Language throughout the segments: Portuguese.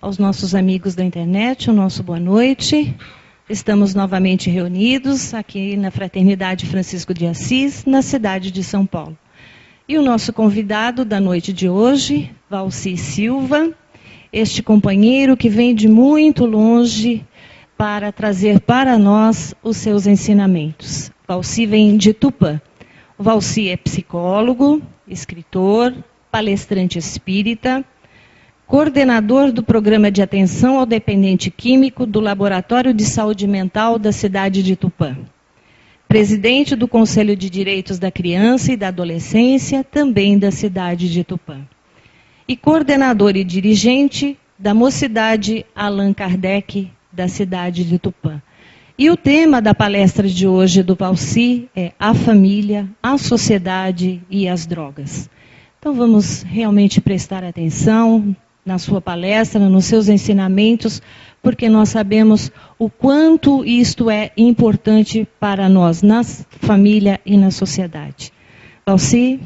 aos nossos amigos da internet, o nosso boa noite. Estamos novamente reunidos aqui na Fraternidade Francisco de Assis, na cidade de São Paulo. E o nosso convidado da noite de hoje, Valci Silva, este companheiro que vem de muito longe para trazer para nós os seus ensinamentos. Valci vem de Tupã. O Valci é psicólogo, escritor, palestrante espírita, coordenador do Programa de Atenção ao Dependente Químico do Laboratório de Saúde Mental da cidade de Tupã. Presidente do Conselho de Direitos da Criança e da Adolescência, também da cidade de Tupã. E coordenador e dirigente da Mocidade Allan Kardec, da cidade de Tupã. E o tema da palestra de hoje do Valci é a família, a sociedade e as drogas. Então vamos realmente prestar atenção na sua palestra, nos seus ensinamentos, porque nós sabemos o quanto isto é importante para nós, na família e na sociedade. Valci?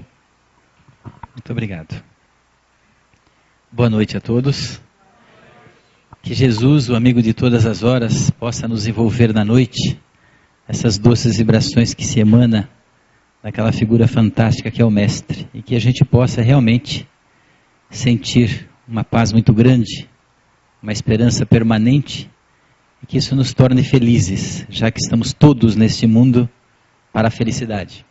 Muito obrigado. Boa noite a todos. Que Jesus, o amigo de todas as horas, possa nos envolver na noite, essas doces vibrações que se emanam daquela figura fantástica que é o Mestre, e que a gente possa realmente sentir uma paz muito grande, uma esperança permanente, e que isso nos torne felizes, já que estamos todos neste mundo para a felicidade.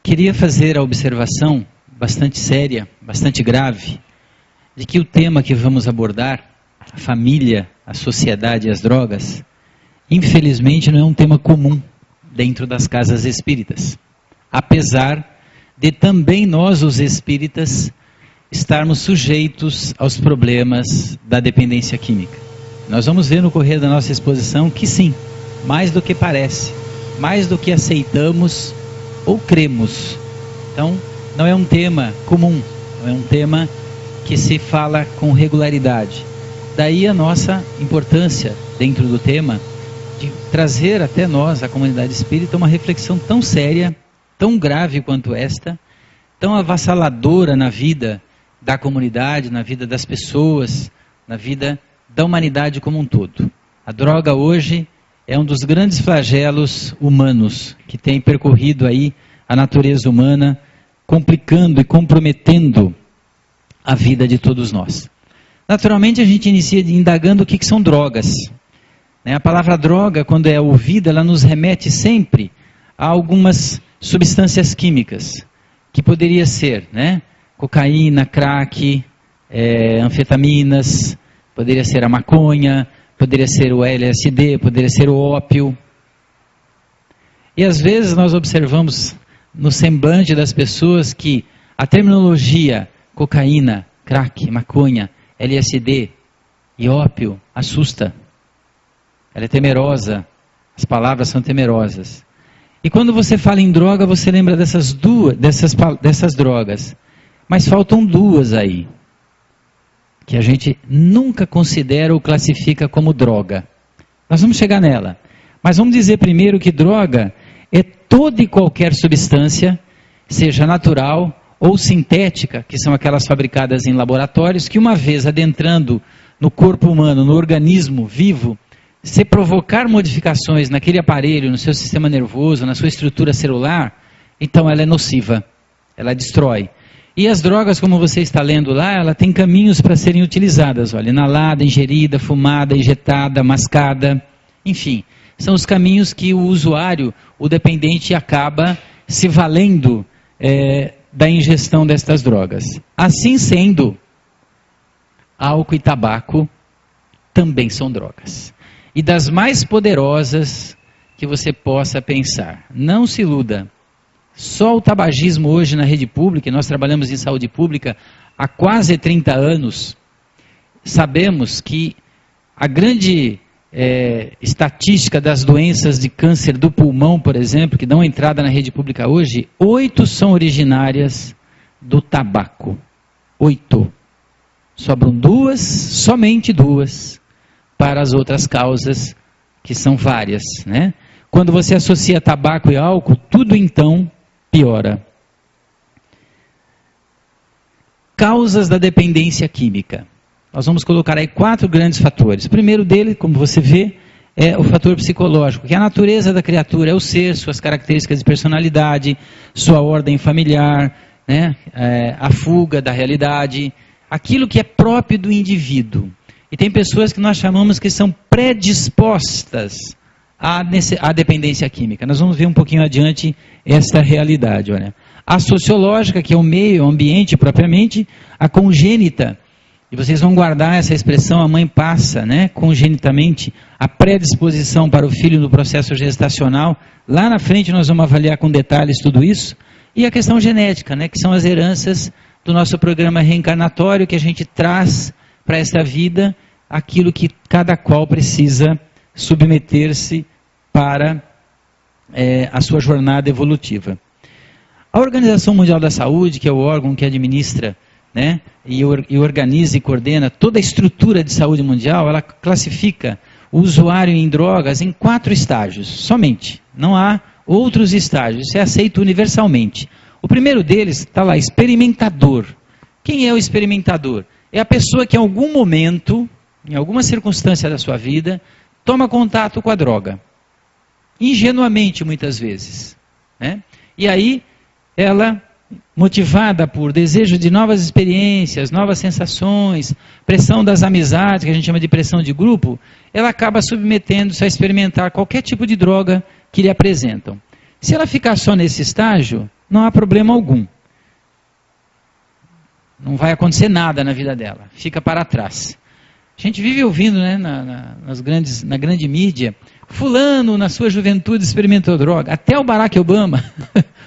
Queria fazer a observação bastante séria, bastante grave, de que o tema que vamos abordar, a família, a sociedade e as drogas, infelizmente não é um tema comum dentro das casas espíritas. Apesar de também nós, os espíritas, estarmos sujeitos aos problemas da dependência química. Nós vamos ver no correr da nossa exposição que sim, mais do que parece, mais do que aceitamos ou cremos. Então, não é um tema comum, não é um tema que se fala com regularidade. Daí a nossa importância dentro do tema de trazer até nós, a comunidade espírita, uma reflexão tão séria, tão grave quanto esta, tão avassaladora na vida da comunidade, na vida das pessoas, na vida da humanidade como um todo. A droga hoje é um dos grandes flagelos humanos que tem percorrido aí a natureza humana, complicando e comprometendo a vida de todos nós. Naturalmente a gente inicia indagando o que são drogas. A palavra droga, quando é ouvida, ela nos remete sempre a algumas substâncias químicas, que poderia ser, cocaína, crack, anfetaminas, poderia ser a maconha, poderia ser o LSD, poderia ser o ópio. E às vezes nós observamos no semblante das pessoas que a terminologia cocaína, crack, maconha, LSD e ópio assusta. Ela é temerosa, as palavras são temerosas. E quando você fala em droga, você lembra dessas drogas. Mas faltam duas aí, que a gente nunca considera ou classifica como droga. Nós vamos chegar nela. Mas vamos dizer primeiro que droga é toda e qualquer substância, seja natural ou sintética, que são aquelas fabricadas em laboratórios, que uma vez adentrando no corpo humano, no organismo vivo, se provocar modificações naquele aparelho, no seu sistema nervoso, na sua estrutura celular, então ela é nociva, ela destrói. E as drogas, como você está lendo lá, ela tem caminhos para serem utilizadas, olha, inalada, ingerida, fumada, injetada, mascada, enfim, são os caminhos que o usuário, o dependente, acaba se valendo da ingestão destas drogas. Assim sendo, álcool e tabaco também são drogas. E das mais poderosas que você possa pensar. Não se iluda. Só o tabagismo hoje na rede pública, nós trabalhamos em saúde pública há quase 30 anos, sabemos que a grande estatística das doenças de câncer do pulmão, por exemplo, que dão entrada na rede pública hoje, 8 são originárias do tabaco. 8. Sobram 2, somente 2, para as outras causas, que são várias, Quando você associa tabaco e álcool, tudo então piora. Causas da dependência química. nós vamos colocar aí 4 grandes fatores. O primeiro dele, como você vê, é o fator psicológico, que é a natureza da criatura, é o ser, suas características de personalidade, sua ordem familiar, né, a fuga da realidade, aquilo que é próprio do indivíduo. E tem pessoas que nós chamamos que são predispostas à dependência química. Nós vamos ver um pouquinho adiante esta realidade. Olha. A sociológica, que é o meio, o ambiente propriamente, a congênita, e vocês vão guardar essa expressão, a mãe passa, né, congenitamente, a predisposição para o filho no processo gestacional. Lá na frente nós vamos avaliar com detalhes tudo isso. E a questão genética, né, que são as heranças do nosso programa reencarnatório, que a gente traz para esta vida aquilo que cada qual precisa submeter-se para a sua jornada evolutiva. A Organização Mundial da Saúde, que é o órgão que administra, né, e organiza e coordena toda a estrutura de saúde mundial, ela classifica o usuário em drogas em 4 estágios, somente. Não há outros estágios, isso é aceito universalmente. O primeiro deles está lá, experimentador. Quem é o experimentador? É a pessoa que em algum momento, em alguma circunstância da sua vida, toma contato com a droga. Ingenuamente, muitas vezes. Né? E aí, ela, motivada por desejo de novas experiências, novas sensações, pressão das amizades, que a gente chama de pressão de grupo, ela acaba submetendo-se a experimentar qualquer tipo de droga que lhe apresentam. Se ela ficar só nesse estágio, não há problema algum. Não vai acontecer nada na vida dela, fica para trás. A gente vive ouvindo, né, na grande mídia, fulano na sua juventude experimentou droga. Até o Barack Obama,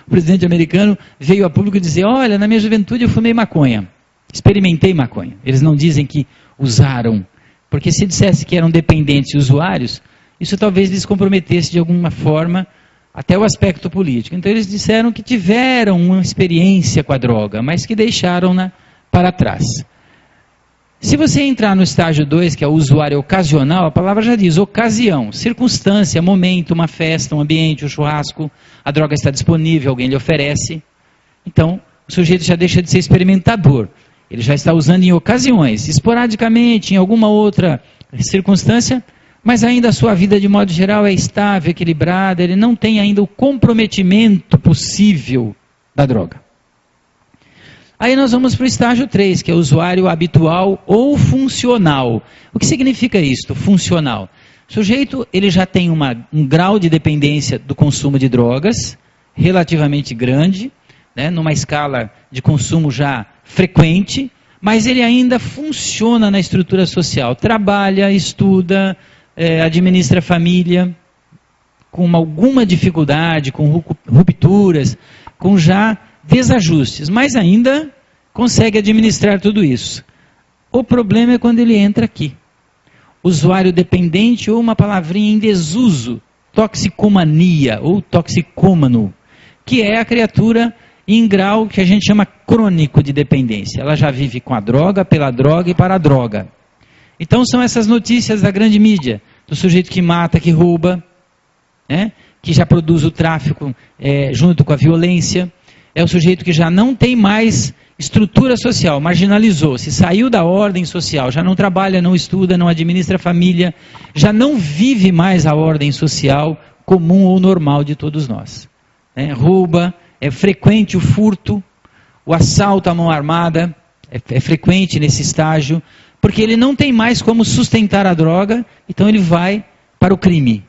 o presidente americano, veio a público dizer, olha, na minha juventude eu fumei maconha, experimentei maconha. Eles não dizem que usaram, porque se dissesse que eram dependentes e usuários, isso talvez lhes comprometesse de alguma forma até o aspecto político. Então eles disseram que tiveram uma experiência com a droga, mas que deixaram-na para trás. Se você entrar no estágio 2, que é o usuário ocasional, a palavra já diz ocasião, circunstância, momento, uma festa, um ambiente, um churrasco, a droga está disponível, alguém lhe oferece. Então, o sujeito já deixa de ser experimentador. Ele já está usando em ocasiões, esporadicamente, em alguma outra circunstância, mas ainda a sua vida, de modo geral, é estável, equilibrada, ele não tem ainda o comprometimento possível da droga. Aí nós vamos para o estágio 3, que é o usuário habitual ou funcional. O que significa isto, funcional? O sujeito ele já tem um grau de dependência do consumo de drogas relativamente grande, né, numa escala de consumo já frequente, mas ele ainda funciona na estrutura social, trabalha, estuda, administra a família, com alguma dificuldade, com rupturas, com já desajustes, mas ainda consegue administrar tudo isso. O problema é quando ele entra aqui. Usuário dependente ou uma palavrinha em desuso, toxicomania ou toxicômano, que é a criatura em grau que a gente chama crônico de dependência. Ela já vive com a droga, pela droga e para a droga. Então são essas notícias da grande mídia, do sujeito que mata, que rouba, né, que já produz o tráfico junto com a violência. É o sujeito que já não tem mais estrutura social, marginalizou-se, saiu da ordem social, já não trabalha, não estuda, não administra a família, já não vive mais a ordem social comum ou normal de todos nós. Rouba, é frequente o furto, o assalto à mão armada, é frequente nesse estágio, porque ele não tem mais como sustentar a droga, então ele vai para o crime.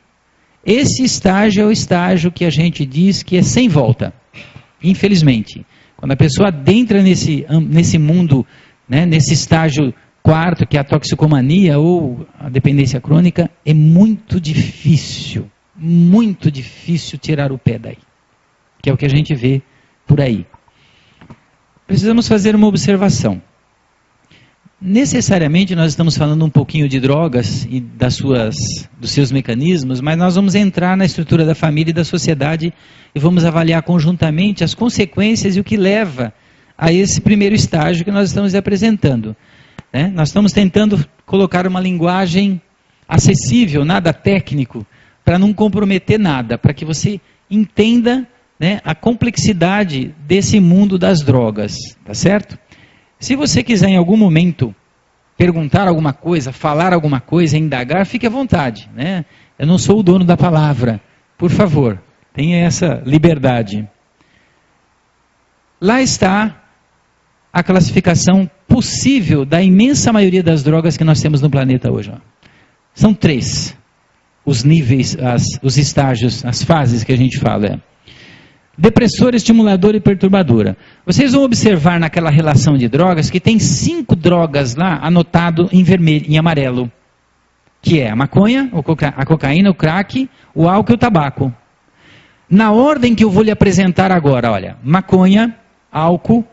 Esse estágio é o estágio que a gente diz que é sem volta. Infelizmente, quando a pessoa adentra nesse mundo, né, nesse estágio 4, que é a toxicomania ou a dependência crônica, é muito difícil tirar o pé daí, que é o que a gente vê por aí. Precisamos fazer uma observação. Necessariamente nós estamos falando um pouquinho de drogas e dos seus mecanismos, mas nós vamos entrar na estrutura da família e da sociedade e vamos avaliar conjuntamente as consequências e o que leva a esse primeiro estágio que nós estamos apresentando. Nós estamos tentando colocar uma linguagem acessível, nada técnico, para não comprometer nada, para que você entenda, né, a complexidade desse mundo das drogas, tá certo? Se você quiser em algum momento perguntar alguma coisa, falar alguma coisa, indagar, fique à vontade, né? Eu não sou o dono da palavra, por favor, tenha essa liberdade. Lá está a classificação possível da imensa maioria das drogas que nós temos no planeta hoje. São 3 os níveis, os estágios, as fases que a gente fala. Depressora, estimuladora e perturbadora. Vocês vão observar naquela relação de drogas que tem 5 drogas lá anotado em vermelho, em amarelo, que é a maconha, a cocaína, o crack, o álcool e o tabaco. Na ordem que eu vou lhe apresentar agora, olha, maconha, álcool,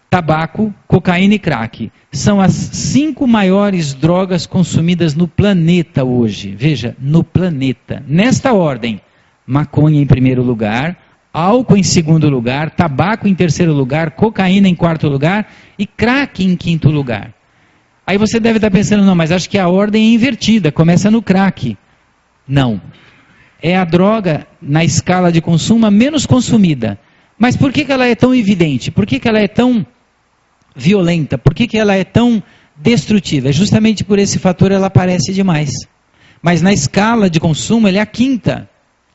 tabaco, cocaína e crack. São as 5 maiores drogas consumidas no planeta hoje. Veja, no planeta. Nesta ordem, maconha em primeiro lugar, álcool em segundo lugar, tabaco em terceiro lugar, cocaína em quarto lugar e crack em quinto lugar. Aí você deve estar pensando, não, mas acho que a ordem é invertida, começa no crack. Não. É a droga, na escala de consumo, a menos consumida. Mas por que ela é tão evidente? Por que ela é tão violenta? Por que ela é tão destrutiva? Justamente por esse fator ela aparece demais. Mas na escala de consumo ela é a 5ª.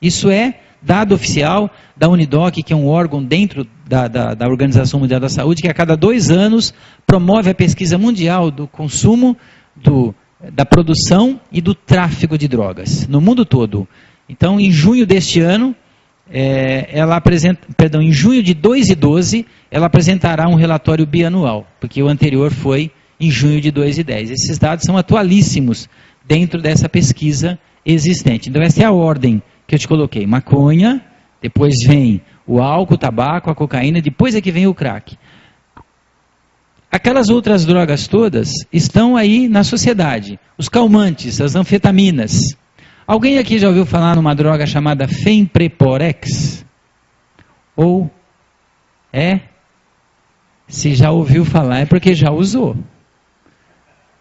Isso é dado oficial da Unidoc, que é um órgão dentro da Organização Mundial da Saúde, que a cada 2 anos promove a pesquisa mundial do consumo, da produção e do tráfico de drogas, no mundo todo. Então, em junho deste ano, em junho de 2012, ela apresentará um relatório bianual, porque o anterior foi em junho de 2010. Esses dados são atualíssimos dentro dessa pesquisa existente. Então, essa é a ordem que eu te coloquei. Maconha, depois vem o álcool, o tabaco, a cocaína, depois é que vem o crack. Aquelas outras drogas todas estão aí na sociedade. Os calmantes, as anfetaminas. Alguém aqui já ouviu falar numa droga chamada Fempreporex? Ou se já ouviu falar é porque já usou.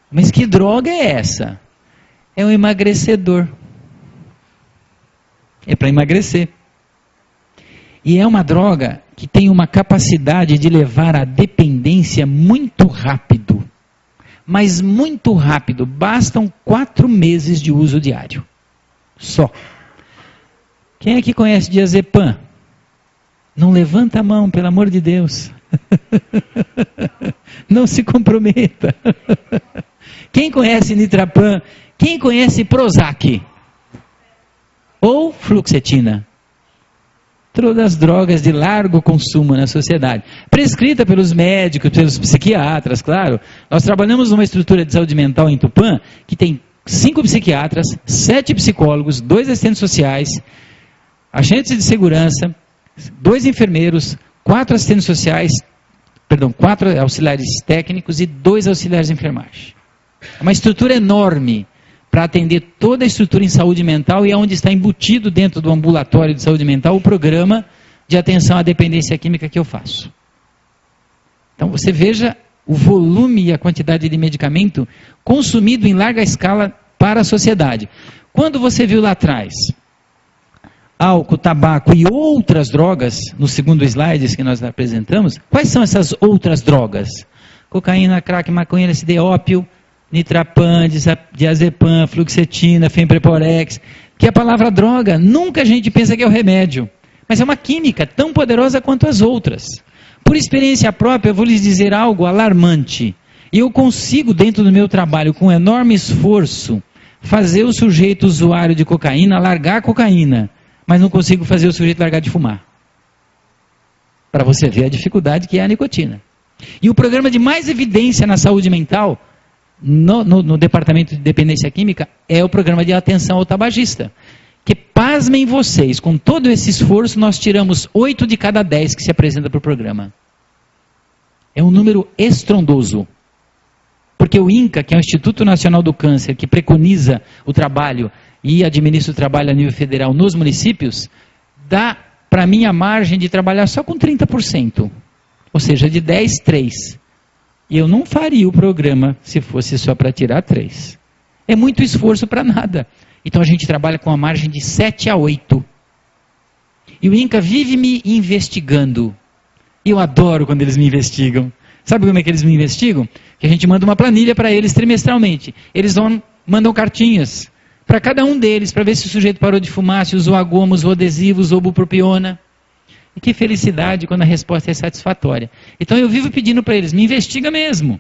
Mas que droga é essa? É um emagrecedor. É para emagrecer. E é uma droga que tem uma capacidade de levar à dependência muito rápido. Mas muito rápido. Bastam 4 meses de uso diário. Só. Quem é que conhece diazepam? Não levanta a mão, pelo amor de Deus. Não se comprometa. Quem conhece nitrapam? Quem conhece Prozac? Ou fluoxetina? Todas as drogas de largo consumo na sociedade. Prescrita pelos médicos, pelos psiquiatras, claro. Nós trabalhamos numa estrutura de saúde mental em Tupã, que tem 5 psiquiatras, 7 psicólogos, 2 assistentes sociais, agentes de segurança, 2 enfermeiros, 4 assistentes sociais, 4 auxiliares técnicos e 2 auxiliares de enfermagem. É uma estrutura enorme para atender toda a estrutura em saúde mental e é onde está embutido dentro do ambulatório de saúde mental o programa de atenção à dependência química que eu faço. Então você veja o volume e a quantidade de medicamento consumido em larga escala para a sociedade. Quando você viu lá atrás álcool, tabaco e outras drogas, no segundo slide que nós apresentamos, quais são essas outras drogas? Cocaína, crack, maconha, LSD, ópio, nitrapam, diazepam, fluoxetina, fempreporex, que a palavra droga, nunca a gente pensa que é o remédio, mas é uma química tão poderosa quanto as outras. Por experiência própria, eu vou lhes dizer algo alarmante. Eu consigo, dentro do meu trabalho, com enorme esforço, fazer o sujeito usuário de cocaína largar a cocaína, mas não consigo fazer o sujeito largar de fumar. Para você ver a dificuldade que é a nicotina. E o programa de mais evidência na saúde mental, no departamento de dependência química, é o programa de atenção ao tabagista. Que, pasmem vocês, com todo esse esforço, nós tiramos 8 de cada 10 que se apresenta para o programa. É um número estrondoso. Porque o INCA, que é o Instituto Nacional do Câncer, que preconiza o trabalho e administra o trabalho a nível federal nos municípios, dá para mim a margem de trabalhar só com 30%. Ou seja, de 10, 3. E eu não faria o programa se fosse só para tirar 3. É muito esforço para nada. Então a gente trabalha com a margem de 7 a 8. E o INCA vive me investigando. E eu adoro quando eles me investigam. Sabe como é que eles me investigam? Que a gente manda uma planilha para eles trimestralmente. Eles mandam cartinhas para cada um deles, para ver se o sujeito parou de fumar, se usou a goma, usou adesivo, usou bupropiona. E que felicidade quando a resposta é satisfatória. Então eu vivo pedindo para eles, me investiga mesmo.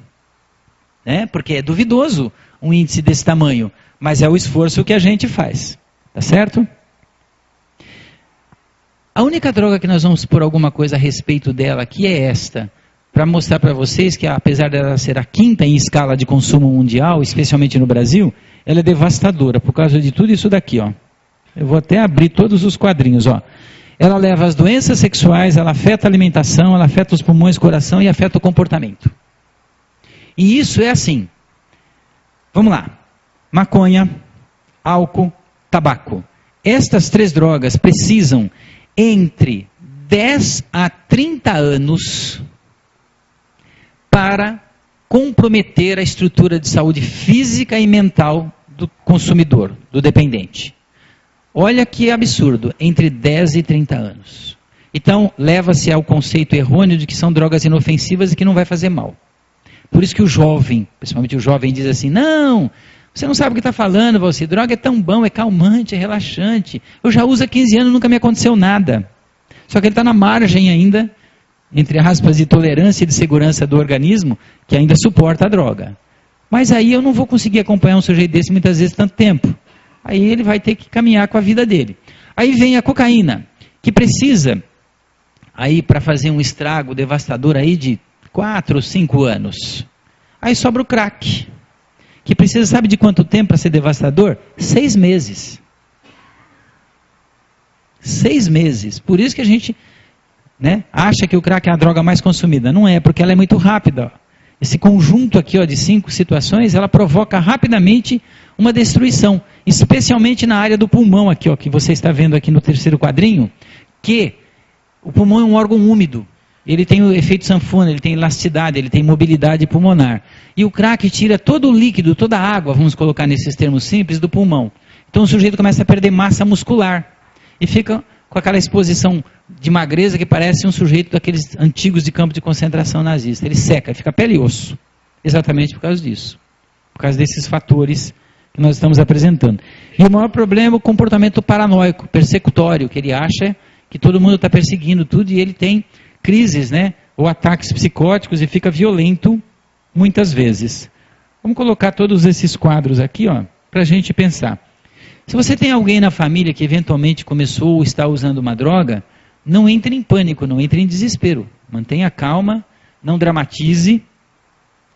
Né? Porque é duvidoso um índice desse tamanho, mas é o esforço que a gente faz. Tá certo? A única droga que nós vamos pôr alguma coisa a respeito dela aqui é esta, para mostrar para vocês que apesar dela ser a 5ª em escala de consumo mundial, especialmente no Brasil, ela é devastadora por causa de tudo isso daqui, ó. Eu vou até abrir todos os quadrinhos, ó. Ela leva às doenças sexuais, ela afeta a alimentação, ela afeta os pulmões, coração e afeta o comportamento. E isso é assim. Vamos lá. Maconha, álcool, tabaco. Estas 3 drogas precisam entre 10 a 30 anos para comprometer a estrutura de saúde física e mental do consumidor, do dependente. Olha que absurdo, entre 10 e 30 anos. Então, leva-se ao conceito errôneo de que são drogas inofensivas e que não vai fazer mal. Por isso que o jovem, principalmente o jovem, diz assim, não, você não sabe o que está falando, você, droga é tão bom, é calmante, é relaxante. Eu já uso há 15 anos, nunca me aconteceu nada. Só que ele está na margem ainda, entre aspas, de tolerância e de segurança do organismo, que ainda suporta a droga. Mas aí eu não vou conseguir acompanhar um sujeito desse muitas vezes tanto tempo. Aí ele vai ter que caminhar com a vida dele. Aí vem a cocaína, que precisa, aí para fazer um estrago devastador aí de 4 ou 5 anos. Aí sobra o crack, que precisa, sabe de quanto tempo para ser devastador? 6 meses. 6 meses. Por isso que a gente, né, acha que o crack é a droga mais consumida. Não é, porque ela é muito rápida. Ó. Esse conjunto aqui, ó, de 5 situações, ela provoca rapidamente uma destruição, especialmente na área do pulmão aqui, ó, que você está vendo aqui no 3º quadrinho, que o pulmão é um órgão úmido. Ele tem o efeito sanfona, ele tem elasticidade, ele tem mobilidade pulmonar. E o crack tira todo o líquido, toda a água, vamos colocar nesses termos simples, do pulmão. Então o sujeito começa a perder massa muscular. E fica com aquela exposição de magreza que parece um sujeito daqueles antigos de campo de concentração nazista. Ele seca, fica pele e osso. Exatamente por causa disso. Por causa desses fatores que nós estamos apresentando. E o maior problema é o comportamento paranoico, persecutório, que ele acha que todo mundo está perseguindo tudo e ele tem crises, né, ou ataques psicóticos e fica violento muitas vezes. Vamos colocar todos esses quadros aqui, ó, para a gente pensar. Se você tem alguém na família que eventualmente começou ou está usando uma droga, não entre em pânico, não entre em desespero. Mantenha calma, não dramatize,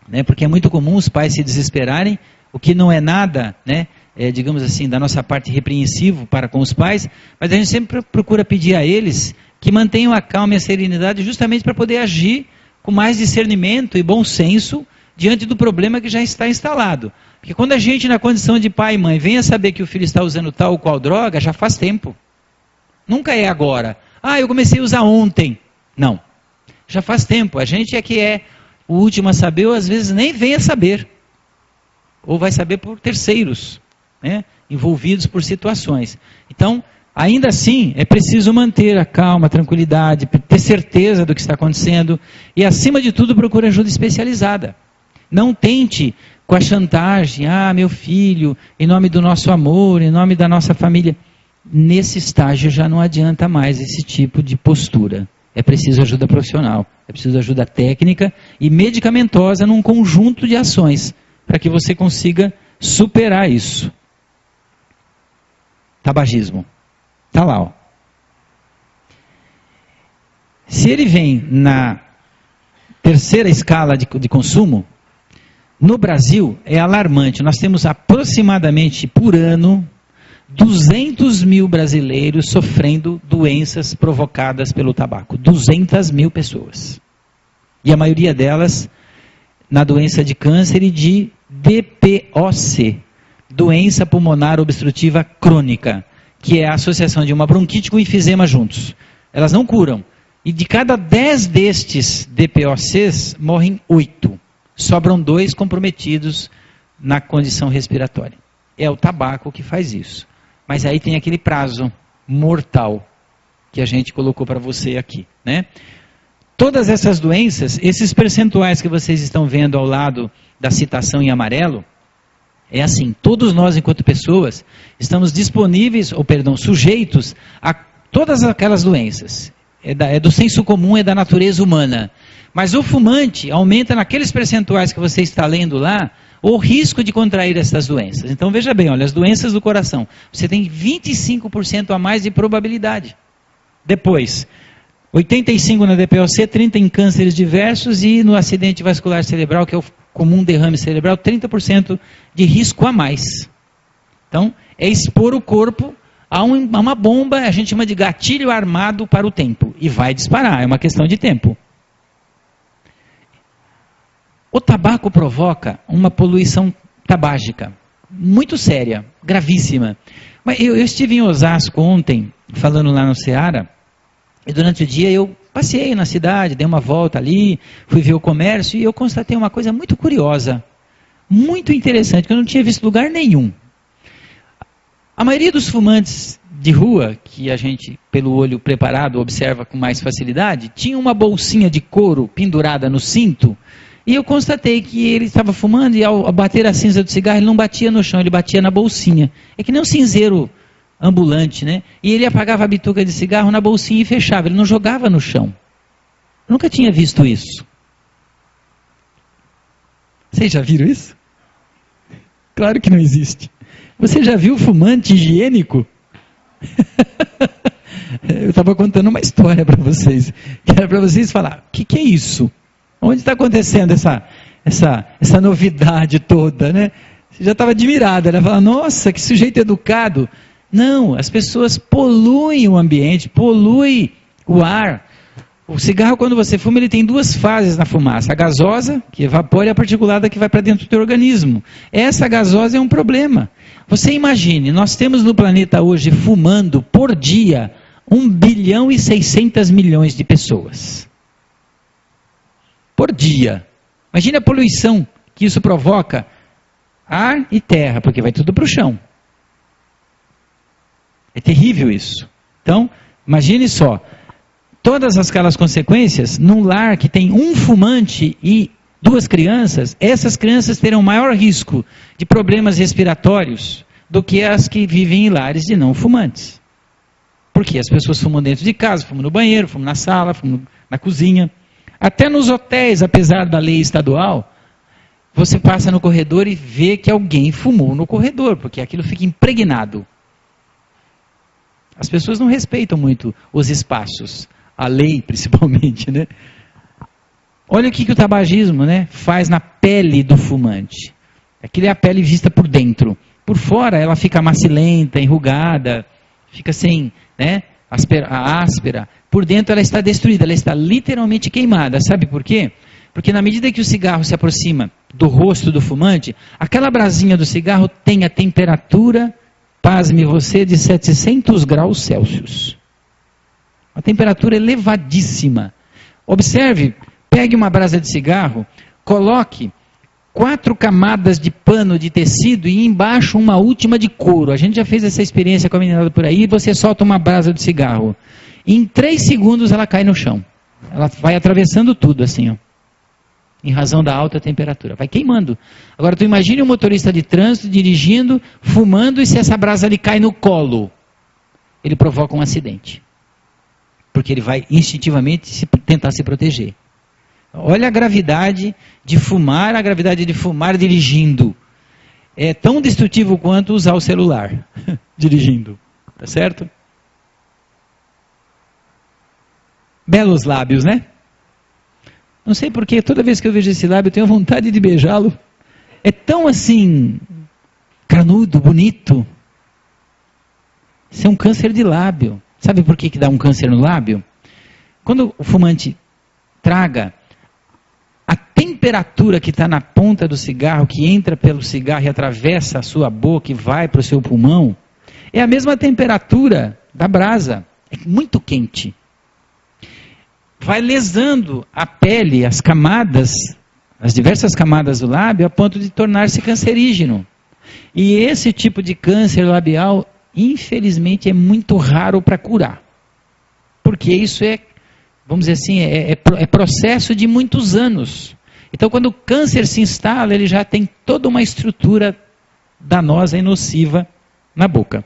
né, porque é muito comum os pais se desesperarem, o que não é nada, né, digamos assim, da nossa parte repreensivo para com os pais, mas a gente sempre procura pedir a eles que mantenham a calma e a serenidade justamente para poder agir com mais discernimento e bom senso diante do problema que já está instalado. Porque quando a gente, na condição de pai e mãe, vem a saber que o filho está usando tal ou qual droga, já faz tempo. Nunca é agora. Ah, eu comecei a usar ontem. Não. Já faz tempo. A gente é que é o último a saber, ou às vezes nem vem a saber. Ou vai saber por terceiros, né, envolvidos por situações. Então, ainda assim, é preciso manter a calma, a tranquilidade, ter certeza do que está acontecendo e, acima de tudo, procure ajuda especializada. Não tente com a chantagem, meu filho, em nome do nosso amor, em nome da nossa família. Nesse estágio já não adianta mais esse tipo de postura. É preciso ajuda profissional, é preciso ajuda técnica e medicamentosa num conjunto de ações para que você consiga superar isso. Tabagismo. Está lá, ó. Se ele vem na 3ª escala de consumo, no Brasil é alarmante. Nós temos aproximadamente por ano 200 mil brasileiros sofrendo doenças provocadas pelo tabaco. 200 mil pessoas. E a maioria delas na doença de câncer e de DPOC, doença pulmonar obstrutiva crônica, que é a associação de uma bronquite com enfisema juntos. Elas não curam. E de cada 10 destes DPOCs, morrem 8. Sobram 2 comprometidos na condição respiratória. É o tabaco que faz isso. Mas aí tem aquele prazo mortal que a gente colocou para você aqui, né? todas essas doenças, esses percentuais que vocês estão vendo ao lado da citação em amarelo, é assim, todos nós enquanto pessoas estamos disponíveis, sujeitos a todas aquelas doenças. É do senso comum, é da natureza humana. Mas o fumante aumenta naqueles percentuais que você está lendo lá, o risco de contrair essas doenças. Então veja bem, olha, as doenças do coração, você tem 25% a mais de probabilidade. Depois, 85 na DPOC, 30 em cânceres diversos e no acidente vascular cerebral, que é o comum derrame cerebral, 30% de risco a mais. Então, é expor o corpo a uma bomba, a gente chama de gatilho armado para o tempo, e vai disparar, é uma questão de tempo. O tabaco provoca uma poluição tabágica, muito séria, gravíssima. Mas eu estive em Osasco ontem, falando lá no Ceará, e durante o dia eu passei na cidade, dei uma volta ali, fui ver o comércio, e eu constatei uma coisa muito curiosa, muito interessante, que eu não tinha visto em lugar nenhum. A maioria dos fumantes de rua, que a gente, pelo olho preparado, observa com mais facilidade, tinha uma bolsinha de couro pendurada no cinto, e eu constatei que ele estava fumando, e ao bater a cinza do cigarro, ele não batia no chão, ele batia na bolsinha. É que nem um cinzeiro ambulante, né? E ele apagava a bituca de cigarro na bolsinha e fechava, ele não jogava no chão. Eu nunca tinha visto isso. Vocês já viram isso? Claro que não existe. Você já viu fumante higiênico? Eu estava contando uma história para vocês, que era para vocês falar, o que é isso? Onde está acontecendo essa novidade toda, né? Você já estava admirada, ela fala, nossa, que sujeito educado. Não, as pessoas poluem o ambiente, poluem o ar. O cigarro, quando você fuma, ele tem duas fases na fumaça. A gasosa, que evapora, e a particulada, que vai para dentro do teu organismo. Essa gasosa é um problema. Você imagine, nós temos no planeta hoje, fumando por dia, 1 bilhão e 600 milhões de pessoas. Por dia. Imagine a poluição que isso provoca, ar e terra, porque vai tudo para o chão. É terrível isso. Então, imagine só, todas aquelas consequências, num lar que tem um fumante e 2 crianças, essas crianças terão maior risco de problemas respiratórios do que as que vivem em lares de não fumantes. Porque as pessoas fumam dentro de casa, fumam no banheiro, fumam na sala, fumam na cozinha. Até nos hotéis, apesar da lei estadual, você passa no corredor e vê que alguém fumou no corredor, porque aquilo fica impregnado. As pessoas não respeitam muito os espaços, a lei principalmente, né? Olha o que o tabagismo, né, faz na pele do fumante. Aquilo é a pele vista por dentro. Por fora ela fica macilenta, enrugada, fica sem, né, áspera. Por dentro ela está destruída, ela está literalmente queimada. Sabe por quê? Porque na medida que o cigarro se aproxima do rosto do fumante, aquela brasinha do cigarro tem a temperatura, pasme você, de 700 graus Celsius. Uma temperatura elevadíssima. Observe, pegue uma brasa de cigarro, coloque 4 camadas de pano de tecido e embaixo uma última de couro. A gente já fez essa experiência com a meninada por aí, você solta uma brasa de cigarro. Em 3 segundos ela cai no chão. Ela vai atravessando tudo assim, ó. Em razão da alta temperatura. Vai queimando. Agora tu imagine um motorista de trânsito dirigindo, fumando, e se essa brasa lhe cai no colo, ele provoca um acidente. Porque ele vai instintivamente tentar se proteger. Olha a gravidade de fumar, dirigindo. É tão destrutivo quanto usar o celular dirigindo. Tá certo? Belos lábios, né? Não sei porque toda vez que eu vejo esse lábio eu tenho vontade de beijá-lo. É tão assim, carnudo, bonito. Isso é um câncer de lábio. Sabe por que dá um câncer no lábio? Quando o fumante traga, a temperatura que está na ponta do cigarro, que entra pelo cigarro e atravessa a sua boca e vai para o seu pulmão, é a mesma temperatura da brasa. É muito quente. Vai lesando a pele, as camadas, as diversas camadas do lábio, a ponto de tornar-se cancerígeno. E esse tipo de câncer labial, infelizmente, é muito raro para curar. Porque isso é vamos dizer assim, é processo de muitos anos. Então, quando o câncer se instala, ele já tem toda uma estrutura danosa e nociva na boca.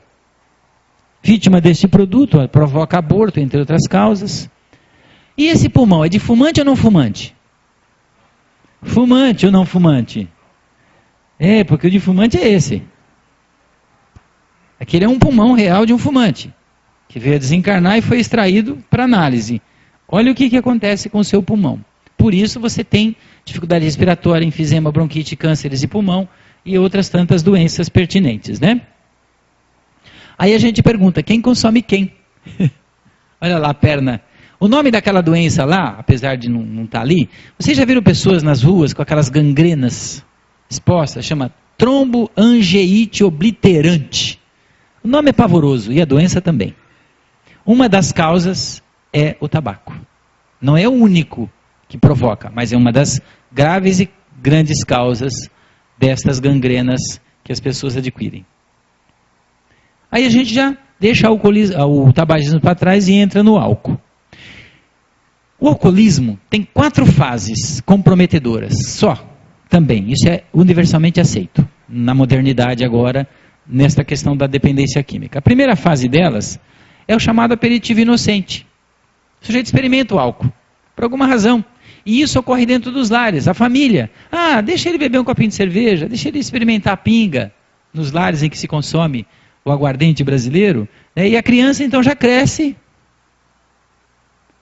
Vítima deste produto, provoca aborto, entre outras causas. E esse pulmão, é de fumante ou não fumante? Fumante ou não fumante? Porque o de fumante é esse. Aquele é um pulmão real de um fumante, que veio a desencarnar e foi extraído para análise. Olha o que acontece com o seu pulmão. Por isso você tem dificuldade respiratória, enfisema, bronquite, cânceres de pulmão e outras tantas doenças pertinentes, né? Aí a gente pergunta, quem consome quem? Olha lá a perna. O nome daquela doença lá, apesar de não estar ali, vocês já viram pessoas nas ruas com aquelas gangrenas expostas? Chama tromboangeite obliterante. O nome é pavoroso e a doença também. Uma das causas é o tabaco. Não é o único que provoca, mas é uma das graves e grandes causas destas gangrenas que as pessoas adquirem. Aí a gente já deixa o tabagismo para trás e entra no álcool. O alcoolismo tem 4 fases comprometedoras, só, também. Isso é universalmente aceito, na modernidade agora, nesta questão da dependência química. A primeira fase delas é o chamado aperitivo inocente. O sujeito experimenta o álcool, por alguma razão. E isso ocorre dentro dos lares, a família. Deixa ele beber um copinho de cerveja, deixa ele experimentar a pinga, nos lares em que se consome o aguardente brasileiro. E a criança então já cresce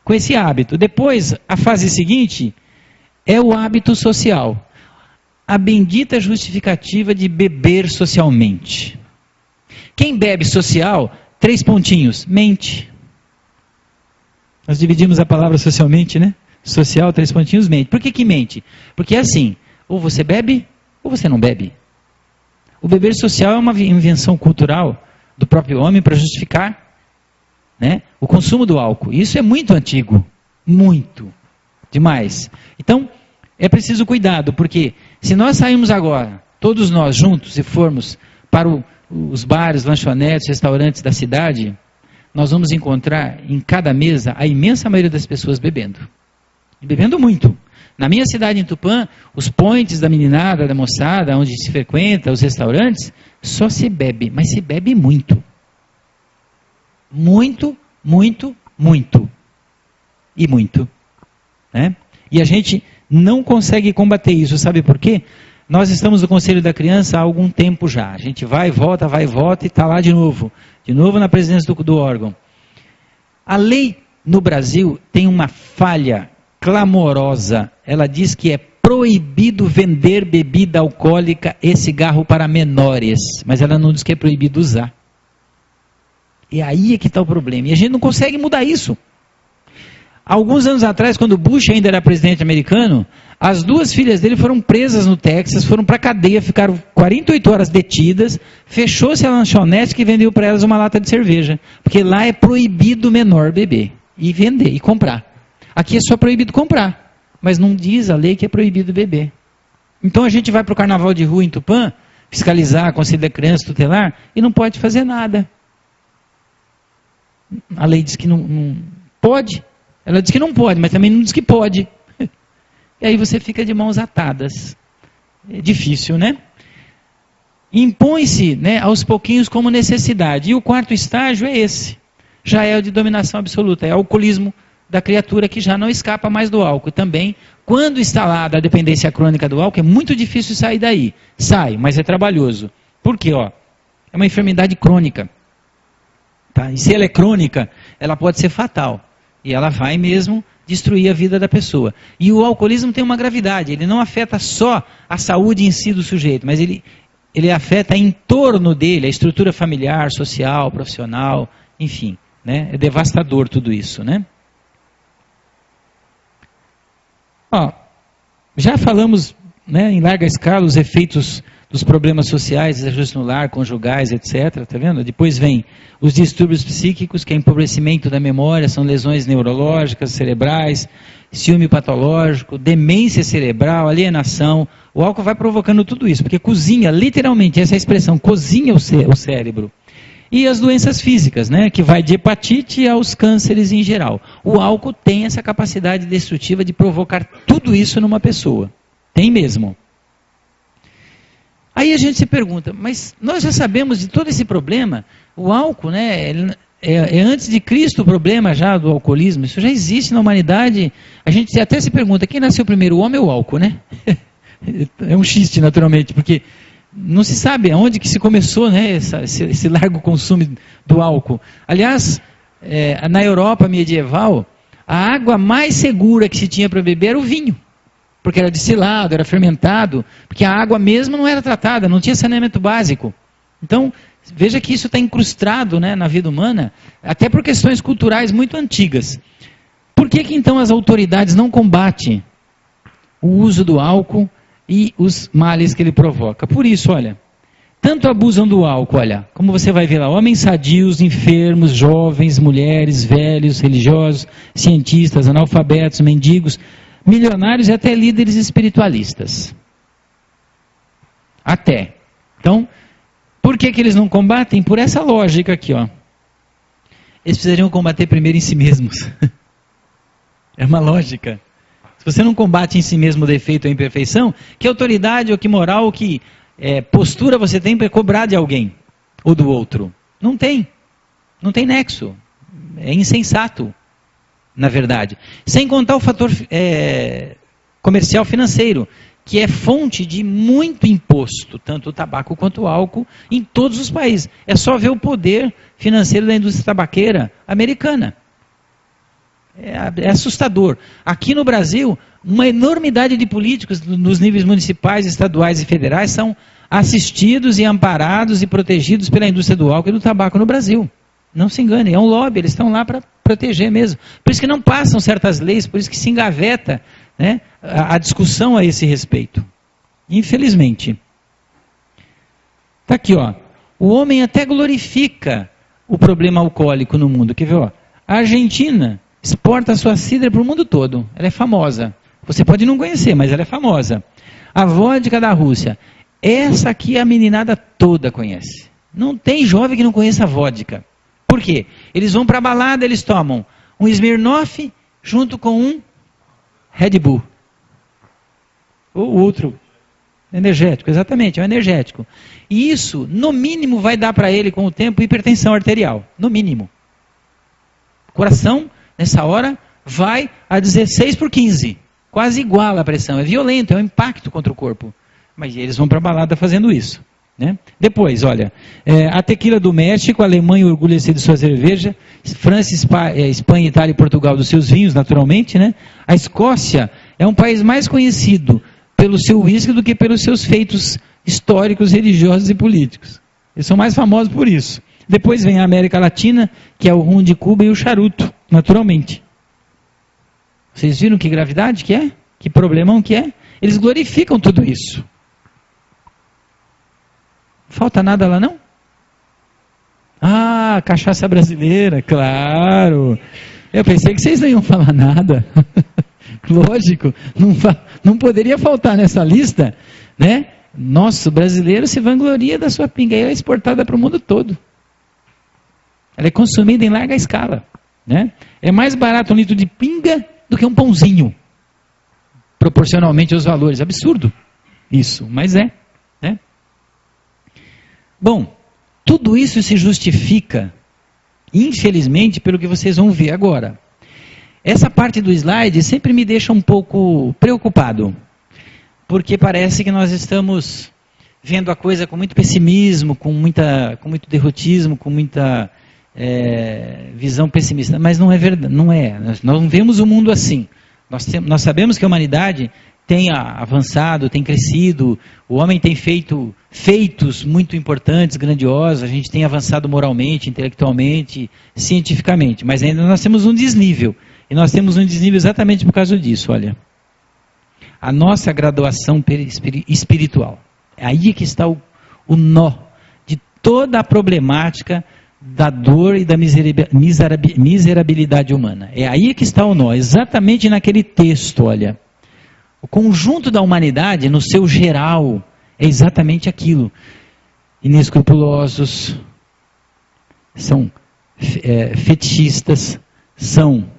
com esse hábito. Depois, a fase seguinte é o hábito social. A bendita justificativa de beber socialmente. Quem bebe social, 3 pontinhos, mente. Nós dividimos a palavra socialmente, né? Social, 3 pontinhos, mente. Por que mente? Porque é assim, ou você bebe, ou você não bebe. O beber social é uma invenção cultural do próprio homem para justificar, né, o consumo do álcool. Isso é muito antigo, muito, demais. Então, é preciso cuidado, porque se nós sairmos agora, todos nós juntos, e formos para os bares, lanchonetes, restaurantes da cidade, nós vamos encontrar em cada mesa a imensa maioria das pessoas bebendo. E bebendo muito. Na minha cidade, em Tupã, os points da meninada, da moçada, onde se frequenta, os restaurantes, só se bebe, mas se bebe muito. Muito, muito, muito. E muito. Né? E a gente não consegue combater isso, sabe por quê? Nós estamos no Conselho da Criança há algum tempo já. A gente vai e volta e está lá de novo. De novo na presidência do órgão. A lei no Brasil tem uma falha clamorosa. Ela diz que é proibido vender bebida alcoólica e cigarro para menores. Mas ela não diz que é proibido usar. E aí é que está o problema. E a gente não consegue mudar isso. Alguns anos atrás, quando Bush ainda era presidente americano, as 2 filhas dele foram presas no Texas, foram para a cadeia, ficaram 48 horas detidas, fechou-se a lanchonete que vendeu para elas uma lata de cerveja. Porque lá é proibido menor beber e vender e comprar. Aqui é só proibido comprar, mas não diz a lei que é proibido beber. Então a gente vai para o carnaval de rua em Tupã, fiscalizar, Conselho da Criança, tutelar, e não pode fazer nada. A lei diz que não pode. Ela diz que não pode, mas também não diz que pode. E aí você fica de mãos atadas. É difícil, né? Impõe-se, né, aos pouquinhos como necessidade. E o 4º estágio é esse. Já é o de dominação absoluta. É o alcoolismo da criatura que já não escapa mais do álcool. E também, quando instalada a dependência crônica do álcool, é muito difícil sair daí. Sai, mas é trabalhoso. Por quê? É uma enfermidade crônica. Tá? E se ela é crônica, ela pode ser fatal. E ela vai mesmo destruir a vida da pessoa. E o alcoolismo tem uma gravidade. Ele não afeta só a saúde em si do sujeito, mas ele afeta em torno dele, a estrutura familiar, social, profissional, enfim. Né? É devastador tudo isso, né? Já falamos, né, em larga escala os efeitos dos problemas sociais, desajuste no lar, conjugais, etc. Tá vendo? Depois vem os distúrbios psíquicos, que é empobrecimento da memória, são lesões neurológicas, cerebrais, ciúme patológico, demência cerebral, alienação. O álcool vai provocando tudo isso, porque cozinha, literalmente, essa expressão, cozinha o cérebro. E as doenças físicas, né, que vai de hepatite aos cânceres em geral. O álcool tem essa capacidade destrutiva de provocar tudo isso numa pessoa. Tem mesmo. Aí a gente se pergunta, mas nós já sabemos de todo esse problema. O álcool, né, é antes de Cristo o problema já do alcoolismo. Isso já existe na humanidade. A gente até se pergunta, quem nasceu primeiro, o homem ou o álcool, né? É um xiste, naturalmente, porque não se sabe aonde que se começou, né, esse largo consumo do álcool. Aliás, na Europa medieval, a água mais segura que se tinha para beber era o vinho, porque era destilado, era fermentado, porque a água mesmo não era tratada, não tinha saneamento básico. Então, veja que isso está incrustado, né, na vida humana, até por questões culturais muito antigas. Por que então as autoridades não combatem o uso do álcool e os males que ele provoca? Por isso, olha, tanto abusam do álcool, olha, como você vai ver lá, homens sadios, enfermos, jovens, mulheres, velhos, religiosos, cientistas, analfabetos, mendigos, milionários e até líderes espiritualistas. Até. Então, por que eles não combatem? Por essa lógica aqui, ó. Eles precisariam combater primeiro em si mesmos. É uma lógica. Se você não combate em si mesmo o defeito ou a imperfeição, que autoridade ou que moral ou que postura você tem para cobrar de alguém ou do outro? Não tem. Não tem nexo. É insensato, na verdade. Sem contar o fator comercial financeiro, que é fonte de muito imposto, tanto o tabaco quanto o álcool, em todos os países. É só ver o poder financeiro da indústria tabaqueira americana. É assustador. Aqui no Brasil, uma enormidade de políticos nos níveis municipais, estaduais e federais são assistidos e amparados e protegidos pela indústria do álcool e do tabaco no Brasil. Não se engane, é um lobby, eles estão lá para proteger mesmo. Por isso que não passam certas leis, por isso que se engaveta, né, a discussão a esse respeito. Infelizmente. Está aqui, ó. O homem até glorifica o problema alcoólico no mundo. Quer ver, ó? A Argentina exporta a sua cidra para o mundo todo. Ela é famosa. Você pode não conhecer, mas ela é famosa. A vodka da Rússia. Essa aqui a meninada toda conhece. Não tem jovem que não conheça a vodka. Por quê? Eles vão para a balada, eles tomam um Smirnoff junto com um Red Bull. Ou outro. Energético, exatamente, é um energético. E isso, no mínimo, vai dar para ele, com o tempo, hipertensão arterial. No mínimo. O coração, nessa hora, vai a 16/15. Quase iguala a pressão. É violento, é um impacto contra o corpo. Mas eles vão para a balada fazendo isso. Né? Depois, olha, a tequila do México, a Alemanha orgulha-se de sua cerveja, França, Espanha, Itália e Portugal dos seus vinhos, naturalmente. Né? A Escócia é um país mais conhecido pelo seu uísque do que pelos seus feitos históricos, religiosos e políticos. Eles são mais famosos por isso. Depois vem a América Latina, que é o rum de Cuba e o charuto, naturalmente. Vocês viram que gravidade que é? Que problemão que é? Eles glorificam tudo isso. Falta nada lá não? Ah, cachaça brasileira, claro. Eu pensei que vocês não iam falar nada. Lógico, não poderia faltar nessa lista, né? Nosso brasileiro se vangloria da sua pinga, ela é exportada para o mundo todo. Ela é consumida em larga escala, né? É mais barato um litro de pinga do que um pãozinho, proporcionalmente aos valores. Absurdo isso, mas né? Bom, tudo isso se justifica, infelizmente, pelo que vocês vão ver agora. Essa parte do slide sempre me deixa um pouco preocupado, porque parece que nós estamos vendo a coisa com muito pessimismo, com muito derrotismo, com muita visão pessimista. Mas não é verdade, não é. Nós não vemos o mundo assim. Nós sabemos que a humanidade tem avançado, tem crescido, o homem tem feito feitos muito importantes, grandiosos, a gente tem avançado moralmente, intelectualmente, cientificamente, mas ainda nós temos um desnível, e nós temos um desnível exatamente por causa disso, olha. A nossa graduação espiritual. É aí que está o nó de toda a problemática da dor e da miserabilidade humana. É aí que está o nó, exatamente naquele texto, olha. O conjunto da humanidade, no seu geral, é exatamente aquilo. Inescrupulosos, são fetichistas, são